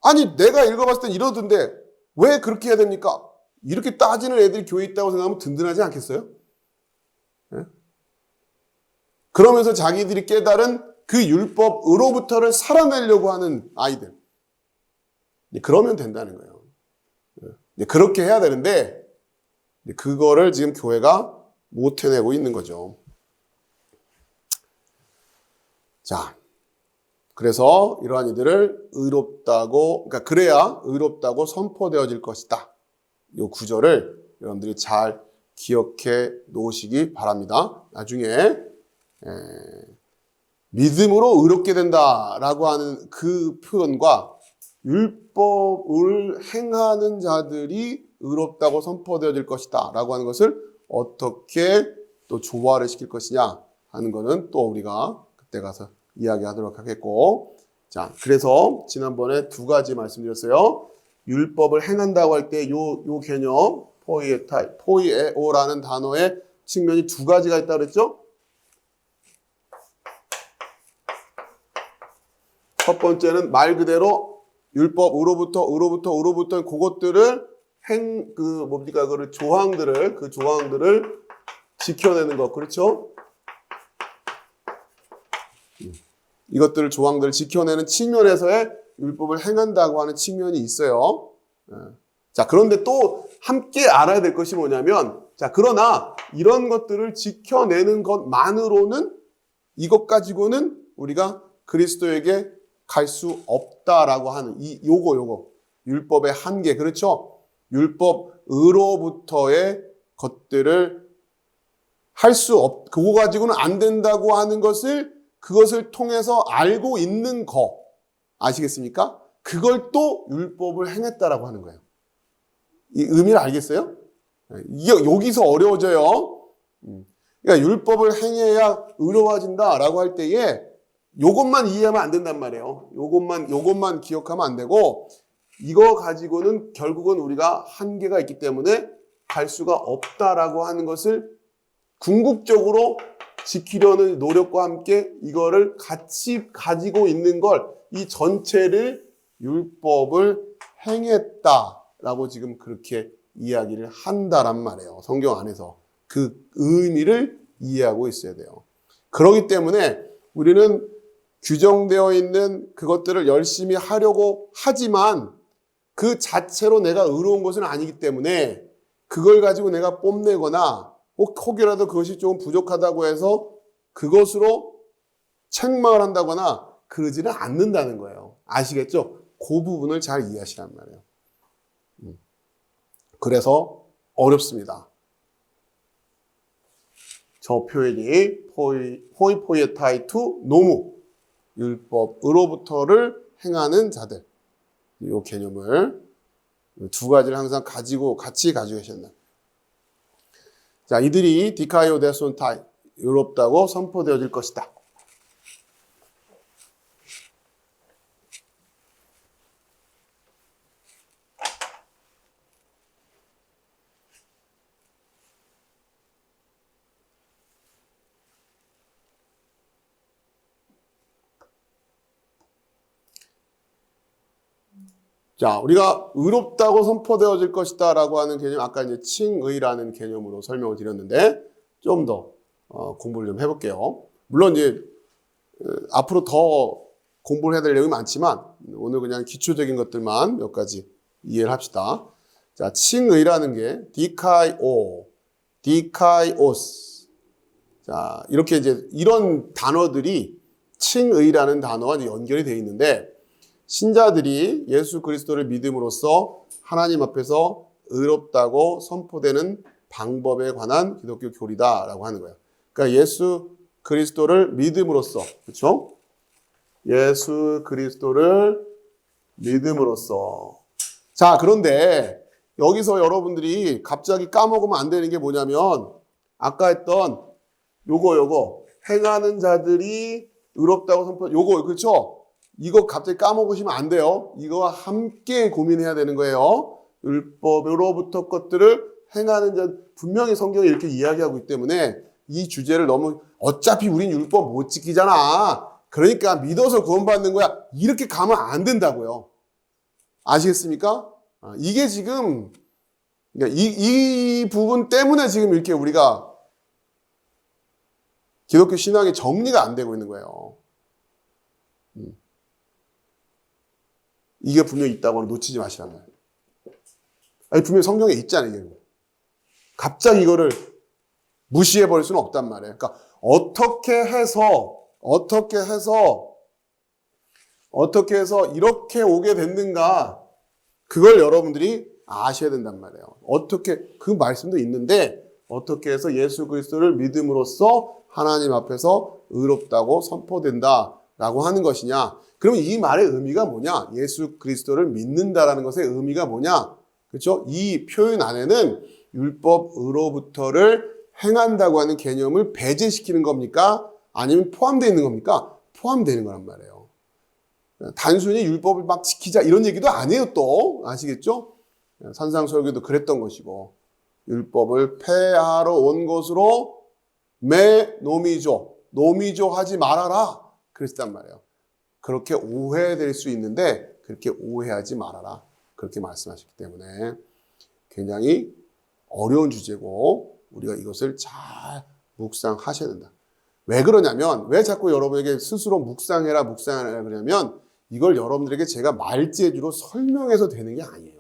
아니 내가 읽어봤을 땐 이러던데 왜 그렇게 해야 됩니까? 이렇게 따지는 애들이 교회에 있다고 생각하면 든든하지 않겠어요? 네? 그러면서 자기들이 깨달은 그 율법으로부터를 살아내려고 하는 아이들. 그러면 된다는 거예요. 그렇게 해야 되는데 그거를 지금 교회가 못 해내고 있는 거죠. 자, 그래서 이러한 이들을 그러니까 그래야 의롭다고 선포되어질 것이다. 이 구절을 여러분들이 잘 기억해 놓으시기 바랍니다. 나중에 믿음으로 의롭게 된다라고 하는 그 표현과 율법을 행하는 자들이 의롭다고 선포되어질 것이다 라고 하는 것을 어떻게 또 조화를 시킬 것이냐 하는 거는 또 우리가 그때 가서 이야기하도록 하겠고, 자, 그래서 지난번에 두 가지 말씀드렸어요. 율법을 행한다고 할 때 요 개념 포이에오라는 단어의 측면이 두 가지가 있다고 그랬죠? 첫 번째는 말 그대로 율법으로부터 그것들을 그 조항들을 지켜내는 것, 그렇죠? 이것들을 조항들을 지켜내는 측면에서의 율법을 행한다고 하는 측면이 있어요. 자, 그런데 또 함께 알아야 될 것이 뭐냐면, 자, 그러나 이런 것들을 지켜내는 것만으로는 이것 가지고는 우리가 그리스도에게 갈 수 없다라고 하는 요거 율법의 한계, 그렇죠? 율법으로부터의 것들을 그거 가지고는 안 된다고 하는 그것을 통해서 알고 있는 거 아시겠습니까? 그걸 또 율법을 행했다라고 하는 거예요. 이 의미를 알겠어요? 이게 여기서 어려워져요. 그러니까 율법을 행해야 의로워진다라고 할 때에 요것만 이해하면 안 된단 말이에요. 요것만 기억하면 안 되고, 이거 가지고는 결국은 우리가 한계가 있기 때문에 갈 수가 없다라고 하는 것을 궁극적으로 지키려는 노력과 함께 이거를 같이 가지고 있는 걸, 이 전체를 율법을 행했다라고 지금 그렇게 이야기를 한다란 말이에요. 성경 안에서 그 의미를 이해하고 있어야 돼요. 그렇기 때문에 우리는 규정되어 있는 그것들을 열심히 하려고 하지만 그 자체로 내가 의로운 것은 아니기 때문에 그걸 가지고 내가 뽐내거나 혹여라도 그것이 조금 부족하다고 해서 그것으로 책망을 한다거나 그러지는 않는다는 거예요. 아시겠죠? 그 부분을 잘 이해하시란 말이에요. 그래서 어렵습니다. 저 표현이 포이포이에타이 투 노무, 율법으로부터를 행하는 자들, 이 개념을 두 가지를 항상 같이 가지고 계셨나. 자, 이들이 디카이오 데손타이, 의롭다고 선포되어질 것이다. 자, 우리가 의롭다고 선포되어질 것이다 라고 하는 개념, 아까 이제 칭의라는 개념으로 설명을 드렸는데, 좀 더 공부를 좀 해볼게요. 물론 이제 앞으로 더 공부를 해야 될 내용이 많지만 오늘 그냥 기초적인 것들만 몇 가지 이해를 합시다. 자, 칭의라는 게 디카이오스. 자, 이렇게 이제 이런 단어들이 칭의라는 단어와 연결이 되어 있는데, 신자들이 예수 그리스도를 믿음으로써 하나님 앞에서 의롭다고 선포되는 방법에 관한 기독교 교리다라고 하는 거예요. 그러니까 예수 그리스도를 믿음으로써, 그렇죠? 예수 그리스도를 믿음으로써. 자, 그런데 여기서 여러분들이 갑자기 까먹으면 안 되는 게 뭐냐면, 아까 했던 요거 행하는 자들이 의롭다고 선포, 요거, 그렇죠? 이거 갑자기 까먹으시면 안 돼요. 이거와 함께 고민해야 되는 거예요. 율법으로부터 것들을 행하는 자, 분명히 성경이 이렇게 이야기하고 있기 때문에 이 주제를 너무 어차피 우린 율법 못 지키잖아. 그러니까 믿어서 구원받는 거야. 이렇게 가면 안 된다고요. 아시겠습니까? 이게 지금 그러니까 이 부분 때문에 지금 이렇게 우리가 기독교 신앙이 정리가 안 되고 있는 거예요. 이게 분명히 있다고 놓치지 마시란 말이에요. 아니, 분명히 성경에 있잖아요. 이게. 갑자기 이거를 무시해버릴 수는 없단 말이에요. 그러니까 어떻게 해서 이렇게 오게 됐는가, 그걸 여러분들이 아셔야 된단 말이에요. 어떻게, 그 말씀도 있는데 어떻게 해서 예수 그리스도를 믿음으로써 하나님 앞에서 의롭다고 선포된다라고 하는 것이냐. 그러면 이 말의 의미가 뭐냐? 예수 그리스도를 믿는다라는 것의 의미가 뭐냐? 그렇죠? 이 표현 안에는 율법으로부터를 행한다고 하는 개념을 배제시키는 겁니까? 아니면 포함되어 있는 겁니까? 포함되는 거란 말이에요. 단순히 율법을 막 지키자 이런 얘기도 안 해요 또. 아시겠죠? 산상설교도 그랬던 것이고 율법을 폐하러 온 것으로 노미조 하지 말아라 그랬단 말이에요. 그렇게 오해될 수 있는데 그렇게 오해하지 말아라 그렇게 말씀하셨기 때문에 굉장히 어려운 주제고 우리가 이것을 잘 묵상하셔야 된다. 왜 그러냐면 왜 자꾸 여러분에게 스스로 묵상해라 그러냐면 이걸 여러분들에게 제가 말재주로 설명해서 되는 게 아니에요.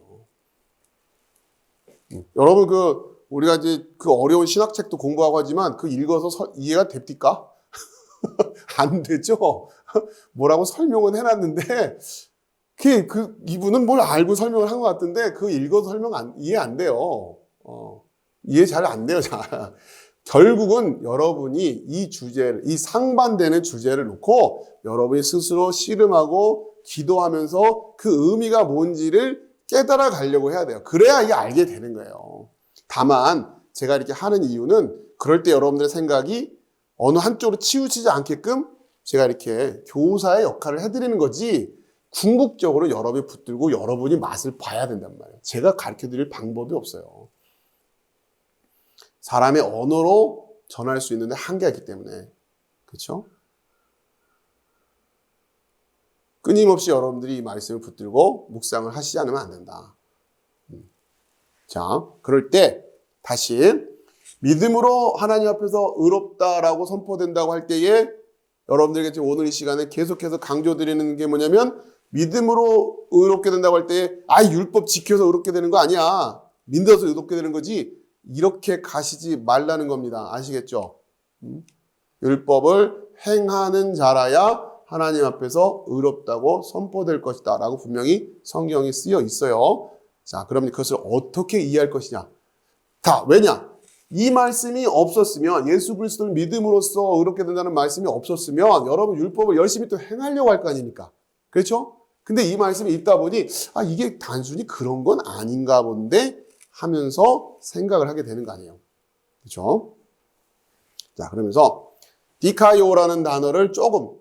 여러분 우리가 이제 그 어려운 신학책도 공부하고 하지만 그 읽어서 이해가 됩니까? 안 되죠. 뭐라고 설명은 해놨는데 이분은 뭘 알고 설명을 한 것 같은데 그 읽어서 이해 안 돼요. 이해 잘 안 돼요. 잘. 결국은 여러분이 이 상반되는 주제를 놓고 여러분이 스스로 씨름하고 기도하면서 그 의미가 뭔지를 깨달아 가려고 해야 돼요. 그래야 이게 알게 되는 거예요. 다만 제가 이렇게 하는 이유는 그럴 때 여러분들의 생각이 어느 한쪽으로 치우치지 않게끔 제가 이렇게 교사의 역할을 해드리는 거지 궁극적으로 여러분이 붙들고 여러분이 맛을 봐야 된단 말이에요. 제가 가르쳐드릴 방법이 없어요. 사람의 언어로 전할 수 있는데 한계가 있기 때문에 그렇죠? 끊임없이 여러분들이 이 말씀을 붙들고 묵상을 하시지 않으면 안 된다. 자, 그럴 때 다시 믿음으로 하나님 앞에서 의롭다라고 선포된다고 할 때에 여러분들에게 지금 오늘 이 시간에 계속해서 강조드리는 게 뭐냐면 믿음으로 의롭게 된다고 할 때에 율법 지켜서 의롭게 되는 거 아니야. 믿어서 의롭게 되는 거지. 이렇게 가시지 말라는 겁니다. 아시겠죠? 율법을 행하는 자라야 하나님 앞에서 의롭다고 선포될 것이다 라고 분명히 성경이 쓰여 있어요. 자, 그럼 그것을 어떻게 이해할 것이냐? 왜냐? 이 말씀이 없었으면 예수 그리스도를 믿음으로써 의롭게 된다는 말씀이 없었으면 여러분 율법을 열심히 또 행하려고 할 거 아닙니까? 그렇죠? 근데 이 말씀이 있다 보니 이게 단순히 그런 건 아닌가 본데 하면서 생각을 하게 되는 거 아니에요. 그렇죠? 자, 그러면서 디카이오라는 단어를 조금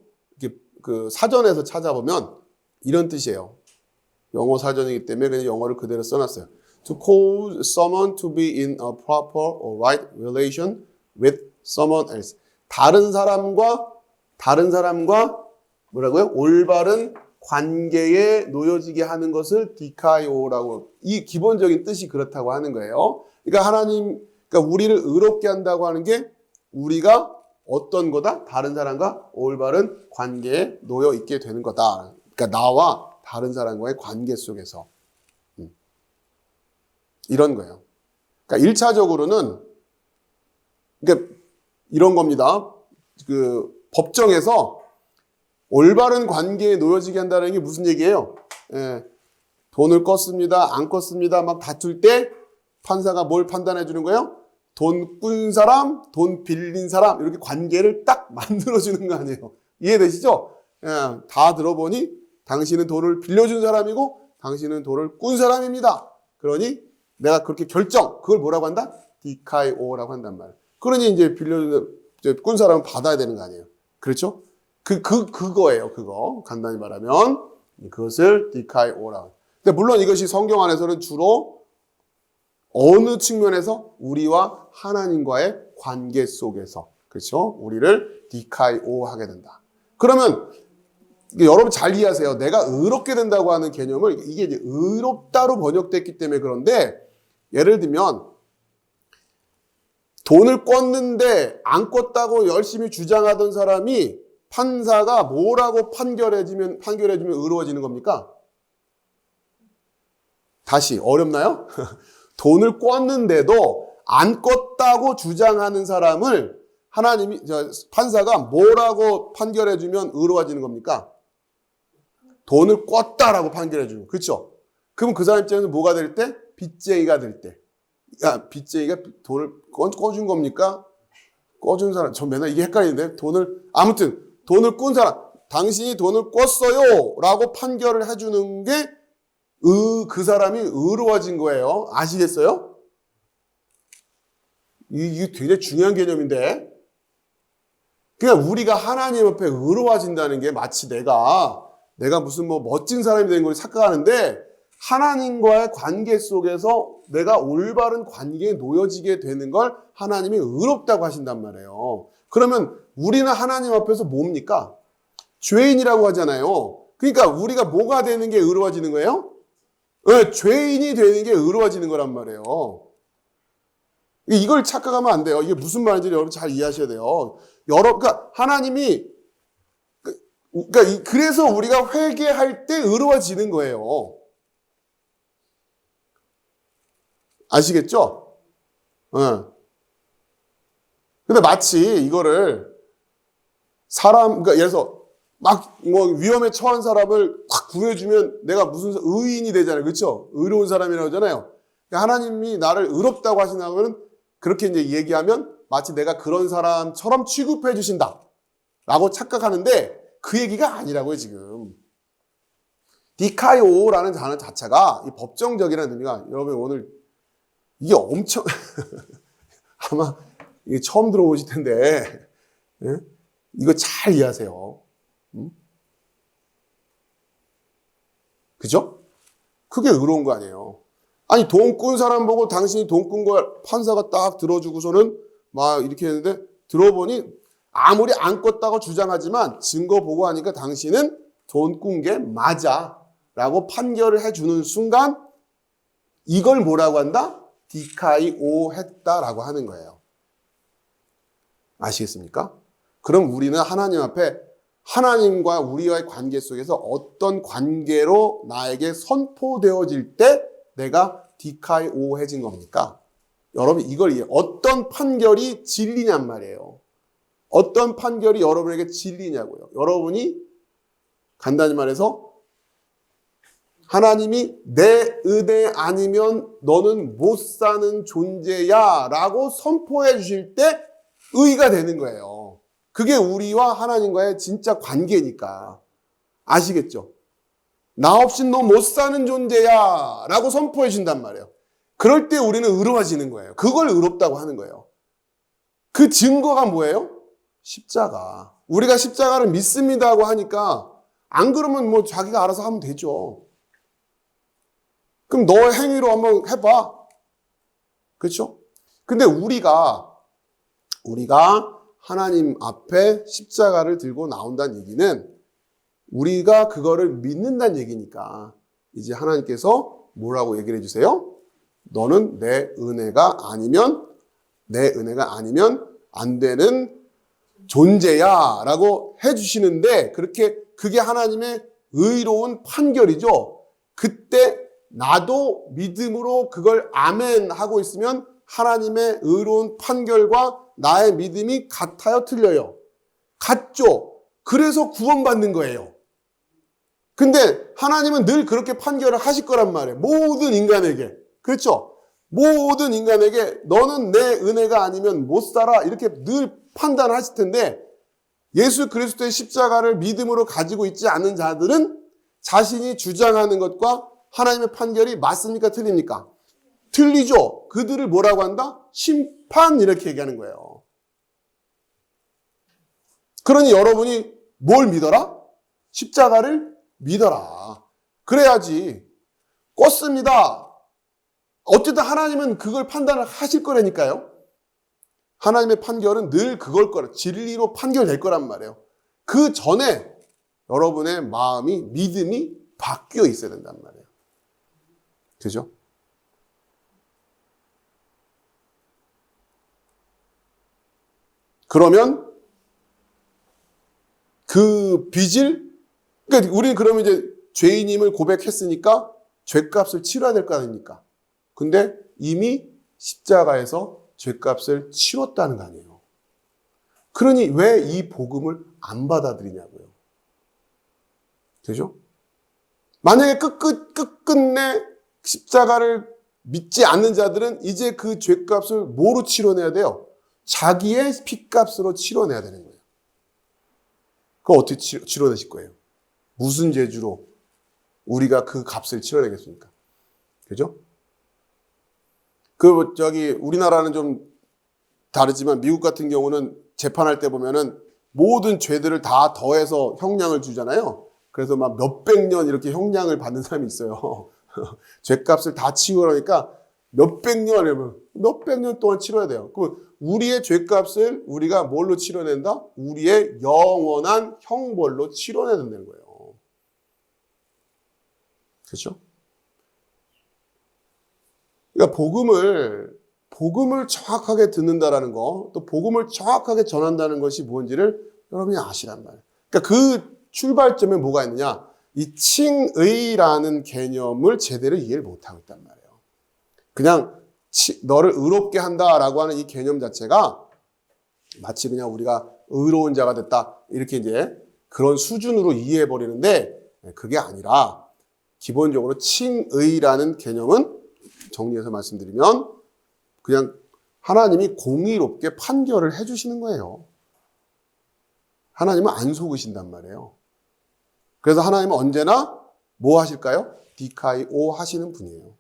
이렇게 그 사전에서 찾아보면 이런 뜻이에요. 영어 사전이기 때문에 그냥 영어를 그대로 써놨어요. To cause someone to be in a proper or right relation with someone else. 다른 사람과 뭐라고요? 올바른 관계에 놓여지게 하는 것을 디카이오라고 이 기본적인 뜻이 그렇다고 하는 거예요. 그러니까 그러니까 우리를 의롭게 한다고 하는 게 우리가 어떤 거다? 다른 사람과 올바른 관계에 놓여 있게 되는 거다. 그러니까 나와 다른 사람과의 관계 속에서 이런 거예요. 그러니까 1차적으로는 그러니까 이런 겁니다. 그 법정에서 올바른 관계에 놓여지게 한다는 게 무슨 얘기예요? 돈을 껐습니다. 안 껐습니다. 막 다툴 때 판사가 뭘 판단해 주는 거예요? 돈 꾼 사람, 돈 빌린 사람 이렇게 관계를 딱 만들어 주는 거 아니에요. 이해되시죠? 다 들어보니 당신은 돈을 빌려준 사람이고 당신은 돈을 꾼 사람입니다. 그러니 내가 그렇게 그걸 뭐라고 한다? 디카이오라고 한단 말이에요. 그러니 이제 꾼 사람은 받아야 되는 거 아니에요. 그렇죠? 그거예요. 그거. 간단히 말하면 그것을 디카이오라고. 근데 물론 이것이 성경 안에서는 주로 어느 측면에서 우리와 하나님과의 관계 속에서 그렇죠? 우리를 디카이오 하게 된다. 그러면 여러분 잘 이해하세요. 내가 의롭게 된다고 하는 개념을 이게 이제 의롭다로 번역됐기 때문에 그런데 예를 들면 돈을 꿨는데 안 꿨다고 열심히 주장하던 사람이 판사가 뭐라고 판결해주면 의로워지는 겁니까? 다시 어렵나요? 돈을 꿨는데도 안 꿨다고 주장하는 사람을 판사가 뭐라고 판결해주면 의로워지는 겁니까? 돈을 꿨다라고 판결해주는 거. 그렇죠? 그럼 그 사람 입장에서 뭐가 될 때? 빚쟁이가 될 때. 빚쟁이가 돈을 꿔준 겁니까? 꿔준 사람. 저 맨날 이게 헷갈리는데 아무튼 돈을 꾼 사람. 당신이 돈을 꿨어요 라고 판결을 해주는 게 그 사람이 의로워진 거예요. 아시겠어요? 이게 굉장히 중요한 개념인데. 그러니까 우리가 하나님 앞에 의로워진다는 게 마치 내가 무슨 뭐 멋진 사람이 된 걸 착각하는데 하나님과의 관계 속에서 내가 올바른 관계에 놓여지게 되는 걸 하나님이 의롭다고 하신단 말이에요. 그러면 우리는 하나님 앞에서 뭡니까? 죄인이라고 하잖아요. 그러니까 우리가 뭐가 되는 게 의로워지는 거예요? 네, 죄인이 되는 게 의로워지는 거란 말이에요. 이걸 착각하면 안 돼요. 이게 무슨 말인지 여러분 잘 이해하셔야 돼요. 그러니까 하나님이 그래서 우리가 회개할 때 의로워지는 거예요. 아시겠죠? 근데 마치 이거를 그러니까 예를 들어서 막 뭐 위험에 처한 사람을 확 구해주면 내가 무슨 의인이 되잖아요. 그렇죠? 의로운 사람이라고 하잖아요. 그러니까 하나님이 나를 의롭다고 하신다면 그렇게 이제 얘기하면 마치 내가 그런 사람처럼 취급해 주신다 라고 착각하는데 그 얘기가 아니라고요, 지금. 디카이오라는 단어 자체가 이 법정적이라는 의미가 여러분 오늘 이게 엄청 아마 이게 처음 들어보실 텐데 예? 이거 잘 이해하세요. 그죠? 그게 의로운 거 아니에요. 아니 돈 꾼 사람 보고 당신이 돈 꾼 걸 판사가 딱 들어주고서는 막 이렇게 했는데 들어보니 아무리 안 껐다고 주장하지만 증거 보고 하니까 당신은 돈 꾼 게 맞아 라고 판결을 해주는 순간 이걸 뭐라고 한다? 디카이오 했다라고 하는 거예요. 아시겠습니까? 그럼 우리는 하나님 앞에 하나님과 우리와의 관계 속에서 어떤 관계로 나에게 선포되어질 때 내가 디카이오해진 겁니까? 여러분 이걸 어떤 판결이 진리냔 말이에요. 어떤 판결이 여러분에게 진리냐고요. 여러분이 간단히 말해서 하나님이 내 은혜 아니면 너는 못 사는 존재야 라고 선포해 주실 때 의가 되는 거예요. 그게 우리와 하나님과의 진짜 관계니까. 아시겠죠? 나 없인 너 못 사는 존재야 라고 선포해 준단 말이에요. 그럴 때 우리는 의로워지는 거예요. 그걸 의롭다고 하는 거예요. 그 증거가 뭐예요? 십자가. 우리가 십자가를 믿습니다고 하니까 안 그러면 뭐 자기가 알아서 하면 되죠. 그럼 너의 행위로 한번 해봐. 그렇죠? 근데 우리가 하나님 앞에 십자가를 들고 나온다는 얘기는 우리가 그거를 믿는다는 얘기니까 이제 하나님께서 뭐라고 얘기를 해주세요? 너는 내 은혜가 아니면 안 되는 존재야 라고 해주시는데 그게 하나님의 의로운 판결이죠. 그때 나도 믿음으로 그걸 아멘 하고 있으면 하나님의 의로운 판결과 나의 믿음이 같아요, 틀려요? 같죠. 그래서 구원받는 거예요. 근데 하나님은 늘 그렇게 판결을 하실 거란 말이에요. 모든 인간에게. 그렇죠? 모든 인간에게 너는 내 은혜가 아니면 못 살아 이렇게 늘 판단을 하실 텐데 예수 그리스도의 십자가를 믿음으로 가지고 있지 않은 자들은 자신이 주장하는 것과 하나님의 판결이 맞습니까? 틀립니까? 틀리죠. 그들을 뭐라고 한다? 심판 이렇게 얘기하는 거예요. 그러니 여러분이 뭘 믿어라? 십자가를 믿어라. 그래야지. 껐습니다. 어쨌든 하나님은 그걸 판단을 하실 거라니까요. 하나님의 판결은 늘 그걸 거라. 진리로 판결될 거란 말이에요. 그 전에 여러분의 마음이 믿음이 바뀌어 있어야 된단 말이에요. 그죠? 그러면 그 빚을 그러니까 우리는 그러면 이제 죄인임을 고백했으니까 죄값을 치러야 될 거 아닙니까? 근데 이미 십자가에서 죄값을 치렀다는 거 아니에요. 그러니 왜 이 복음을 안 받아들이냐고요. 그죠? 만약에 끝끝내 십자가를 믿지 않는 자들은 이제 그 죄값을 뭐로 치러내야 돼요? 자기의 피값으로 치러내야 되는 거예요. 그거 어떻게 치러내실 거예요? 무슨 재주로 우리가 그 값을 치러내겠습니까? 그죠? 우리나라는 좀 다르지만 미국 같은 경우는 재판할 때 보면은 모든 죄들을 다 더해서 형량을 주잖아요. 그래서 막 몇백 년 이렇게 형량을 받는 사람이 있어요. 죄값을 다 치우라니까 몇백 년 동안 치러야 돼요. 그럼 우리의 죄값을 우리가 뭘로 치러낸다? 우리의 영원한 형벌로 치러내는 거예요. 그렇죠? 그러니까 복음을 정확하게 듣는다라는 거, 또 복음을 정확하게 전한다는 것이 뭔지를 여러분이 아시란 말이에요. 그러니까 그 출발점에 뭐가 있느냐? 이 칭의라는 개념을 제대로 이해를 못하고 있단 말이에요. 그냥 너를 의롭게 한다라고 하는 이 개념 자체가 마치 그냥 우리가 의로운 자가 됐다 이렇게 이제 그런 수준으로 이해해 버리는데 그게 아니라 기본적으로 칭의라는 개념은 정리해서 말씀드리면 그냥 하나님이 공의롭게 판결을 해주시는 거예요. 하나님은 안 속으신단 말이에요. 그래서 하나님은 언제나 뭐 하실까요? 디카이오 하시는 분이에요.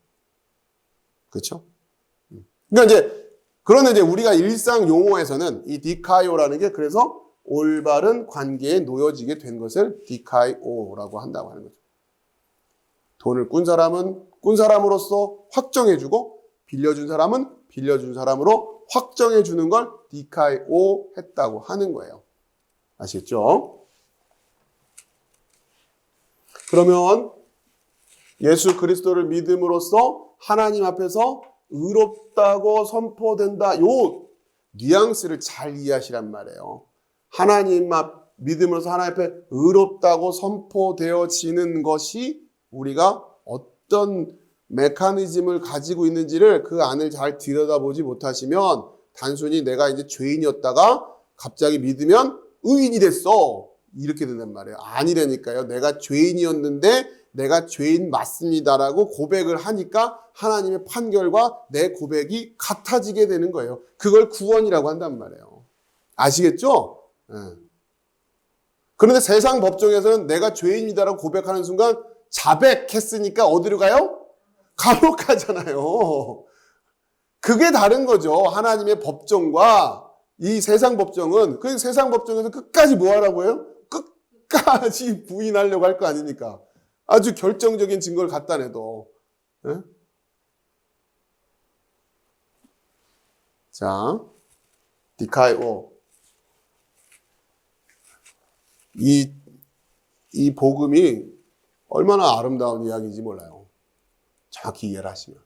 그렇죠? 그러니까 그런데 이제 우리가 일상 용어에서는 이 디카이오라는 게 그래서 올바른 관계에 놓여지게 된 것을 디카이오라고 한다고 하는 거죠. 돈을 꾼 사람은 꾼 사람으로서 확정해주고 빌려준 사람은 빌려준 사람으로 확정해주는 걸 디카이오 했다고 하는 거예요. 아시겠죠? 그러면 예수 그리스도를 믿음으로써 하나님 앞에서 의롭다고 선포된다. 요 뉘앙스를 잘 이해하시란 말이에요. 하나님 앞 믿음으로써 하나님 앞에 의롭다고 선포되어지는 것이 우리가 어떤 메커니즘을 가지고 있는지를 그 안을 잘 들여다보지 못하시면 단순히 내가 이제 죄인이었다가 갑자기 믿으면 의인이 됐어. 이렇게 된단 말이에요. 아니라니까요. 내가 죄인이었는데 내가 죄인 맞습니다라고 고백을 하니까 하나님의 판결과 내 고백이 같아지게 되는 거예요. 그걸 구원이라고 한단 말이에요. 아시겠죠? 네. 그런데 세상 법정에서는 내가 죄인이다라고 고백하는 순간 자백했으니까 어디로 가요? 감옥 가잖아요. 그게 다른 거죠. 하나님의 법정과 이 세상 법정은. 그 세상 법정에서 끝까지 뭐 하라고 해요? 끝까지 부인하려고 할 거 아닙니까? 아주 결정적인 증거를 갖다 내도. 네? 자, 디카이오. 이 복음이 얼마나 아름다운 이야기인지 몰라요. 정확히 이해를 하시면.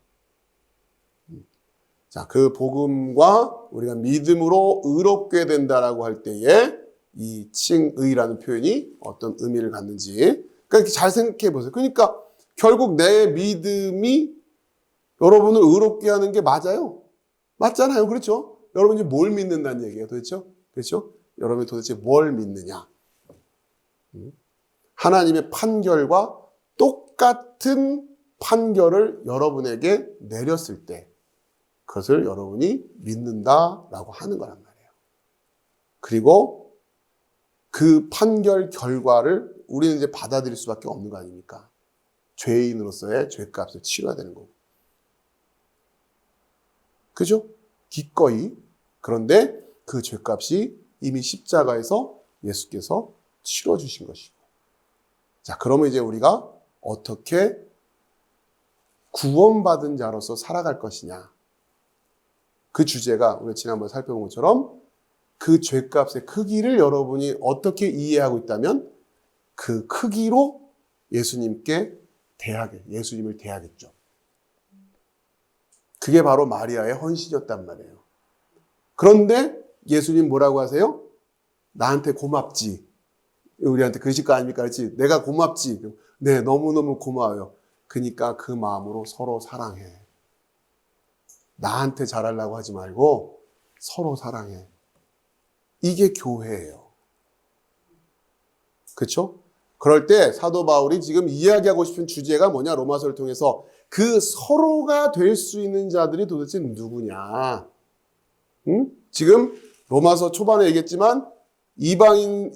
자, 그 복음과 우리가 믿음으로 의롭게 된다라고 할 때에 이 칭의라는 표현이 어떤 의미를 갖는지 그러니까 잘 생각해 보세요. 그러니까 결국 내 믿음이 여러분을 의롭게 하는 게 맞아요. 맞잖아요. 그렇죠? 여러분이 뭘 믿는다는 얘기예요. 도대체? 그렇죠? 여러분이 도대체 뭘 믿느냐? 하나님의 판결과 똑같은 판결을 여러분에게 내렸을 때 그것을 여러분이 믿는다라고 하는 거란 말이에요. 그리고 그 판결 결과를 우리는 이제 받아들일 수밖에 없는 거 아닙니까? 죄인으로서의 죄값을 치러야 되는 거고. 그죠? 기꺼이. 그런데 그 죄값이 이미 십자가에서 예수께서 치러주신 것이고. 자, 그러면 이제 우리가 어떻게 구원받은 자로서 살아갈 것이냐. 그 주제가 우리가 지난번에 살펴본 것처럼 그 죄값의 크기를 여러분이 어떻게 이해하고 있다면 그 크기로 예수님을 대하겠죠. 그게 바로 마리아의 헌신이었단 말이에요. 그런데 예수님 뭐라고 하세요? 나한테 고맙지. 우리한테 그러실 거 아닙니까? 그렇지? 내가 고맙지. 네, 너무너무 고마워요. 그러니까 그 마음으로 서로 사랑해. 나한테 잘하려고 하지 말고 서로 사랑해. 이게 교회예요. 그렇죠? 그럴 때 사도 바울이 지금 이야기하고 싶은 주제가 뭐냐? 로마서를 통해서 그 서로가 될 수 있는 자들이 도대체 누구냐? 응? 지금 로마서 초반에 얘기했지만 이방인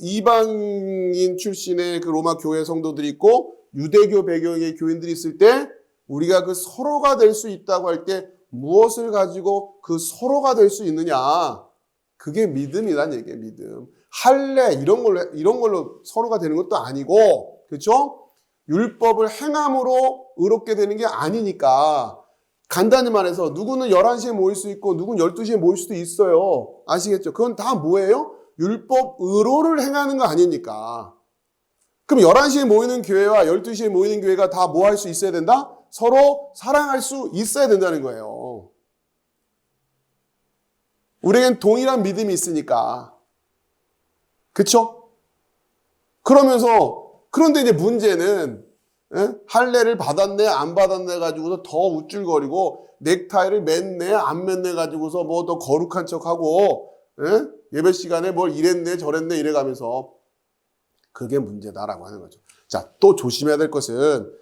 출신의 그 로마 교회 성도들이 있고 유대교 배경의 교인들이 있을 때 우리가 그 서로가 될 수 있다고 할 때 무엇을 가지고 그 서로가 될 수 있느냐. 그게 믿음이란 얘기예요. 믿음. 할례 이런 걸로 서로가 되는 것도 아니고, 그렇죠? 율법을 행함으로 의롭게 되는 게 아니니까. 간단히 말해서 누구는 11시에 모일 수 있고 누구는 12시에 모일 수도 있어요. 아시겠죠? 그건 다 뭐예요? 율법 의로를 행하는 거 아니니까. 그럼 11시에 모이는 교회와 12시에 모이는 교회가 다 뭐 할 수 있어야 된다? 서로 사랑할 수 있어야 된다는 거예요. 우리에겐 동일한 믿음이 있으니까. 그쵸? 그런데 이제 문제는, 할례를 받았네, 안 받았네 가지고서 더 우쭐거리고, 넥타이를 맸네, 안 맸네 가지고서 뭐 더 거룩한 척 하고, 예배 시간에 뭘 이랬네, 저랬네, 이래가면서. 그게 문제다라고 하는 거죠. 자, 또 조심해야 될 것은,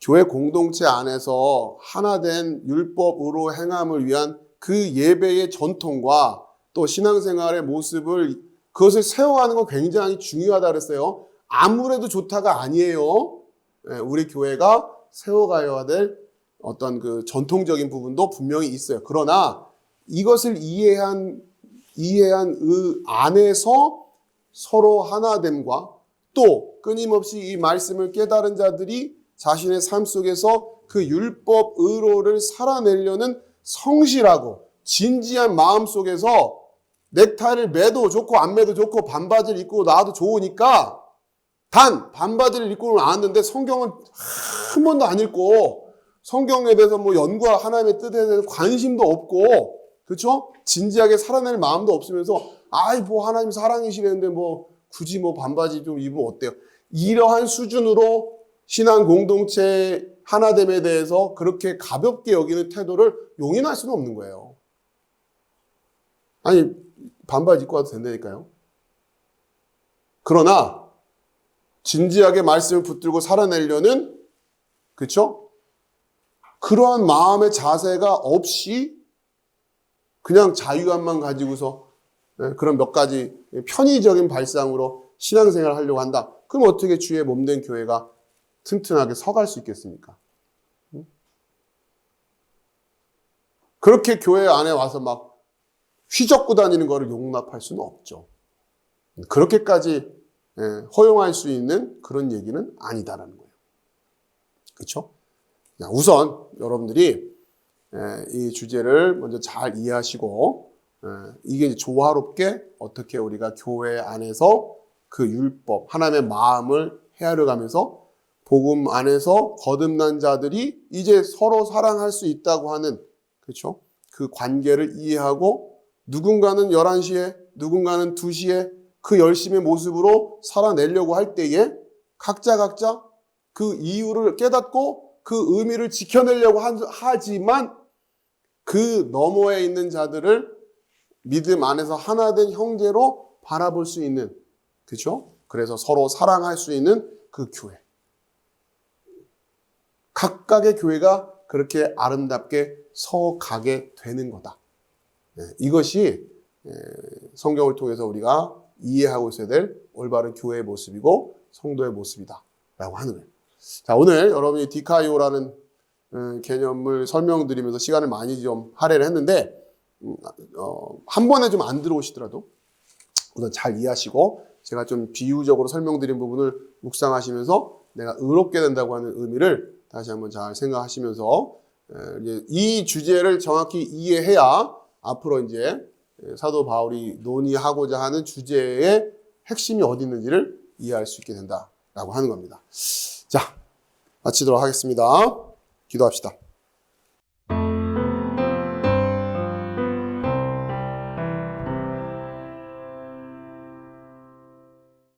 교회 공동체 안에서 하나 된 율법으로 행함을 위한 그 예배의 전통과 또 신앙생활의 모습을 그것을 세워가는 건 굉장히 중요하다 그랬어요. 아무래도 좋다가 아니에요. 우리 교회가 세워가야 될 어떤 그 전통적인 부분도 분명히 있어요. 그러나 이것을 이해한 안에서 서로 하나됨과 또 끊임없이 이 말씀을 깨달은 자들이 자신의 삶 속에서 그 율법 의로를 살아내려는 성실하고 진지한 마음 속에서 넥타이를 매도 좋고 안 매도 좋고 반바지를 입고 나와도 좋으니까 단 반바지를 입고 나왔는데 성경은 한 번도 안 읽고 성경에 대해서 뭐 연구와 하나님의 뜻에 대해서 관심도 없고 그렇죠? 진지하게 살아낼 마음도 없으면서 아이 뭐 하나님 사랑이시는데 뭐 굳이 뭐 반바지 좀 입으면 어때요? 이러한 수준으로 신앙 공동체 하나됨에 대해서 그렇게 가볍게 여기는 태도를 용인할 수는 없는 거예요. 아니 반바지 입고 와도 된다니까요. 그러나 진지하게 말씀을 붙들고 살아내려는 그렇죠? 그러한 마음의 자세가 없이 그냥 자유함만 가지고서 그런 몇 가지 편의적인 발상으로 신앙생활을 하려고 한다. 그럼 어떻게 주의 몸된 교회가 튼튼하게 서갈 수 있겠습니까? 그렇게 교회 안에 와서 막 휘젓고 다니는 거를 용납할 수는 없죠. 그렇게까지 허용할 수 있는 그런 얘기는 아니다라는 거예요. 그렇죠? 우선 여러분들이 이 주제를 먼저 잘 이해하시고 이게 조화롭게 어떻게 우리가 교회 안에서 그 율법, 하나님의 마음을 헤아려 가면서 복음 안에서 거듭난 자들이 이제 서로 사랑할 수 있다고 하는 그렇죠? 그 관계를 이해하고 누군가는 11시에 누군가는 2시에 그 열심의 모습으로 살아내려고 할 때에 각자 그 이유를 깨닫고 그 의미를 지켜내려고 하지만 그 너머에 있는 자들을 믿음 안에서 하나 된 형제로 바라볼 수 있는 그렇죠? 그래서 서로 사랑할 수 있는 그 교회. 각각의 교회가 그렇게 아름답게 서가게 되는 거다. 이것이 성경을 통해서 우리가 이해하고 있어야 될 올바른 교회의 모습이고 성도의 모습이다 라고 하는 거예요. 자, 오늘 여러분이 디카이오라는 개념을 설명드리면서 시간을 많이 좀 할애를 했는데 한 번에 좀 안 들어오시더라도 우선 잘 이해하시고 제가 좀 비유적으로 설명드린 부분을 묵상하시면서 내가 의롭게 된다고 하는 의미를 다시 한번 잘 생각하시면서 이 주제를 정확히 이해해야 앞으로 이제 사도 바울이 논의하고자 하는 주제의 핵심이 어디 있는지를 이해할 수 있게 된다라고 하는 겁니다. 자, 마치도록 하겠습니다. 기도합시다.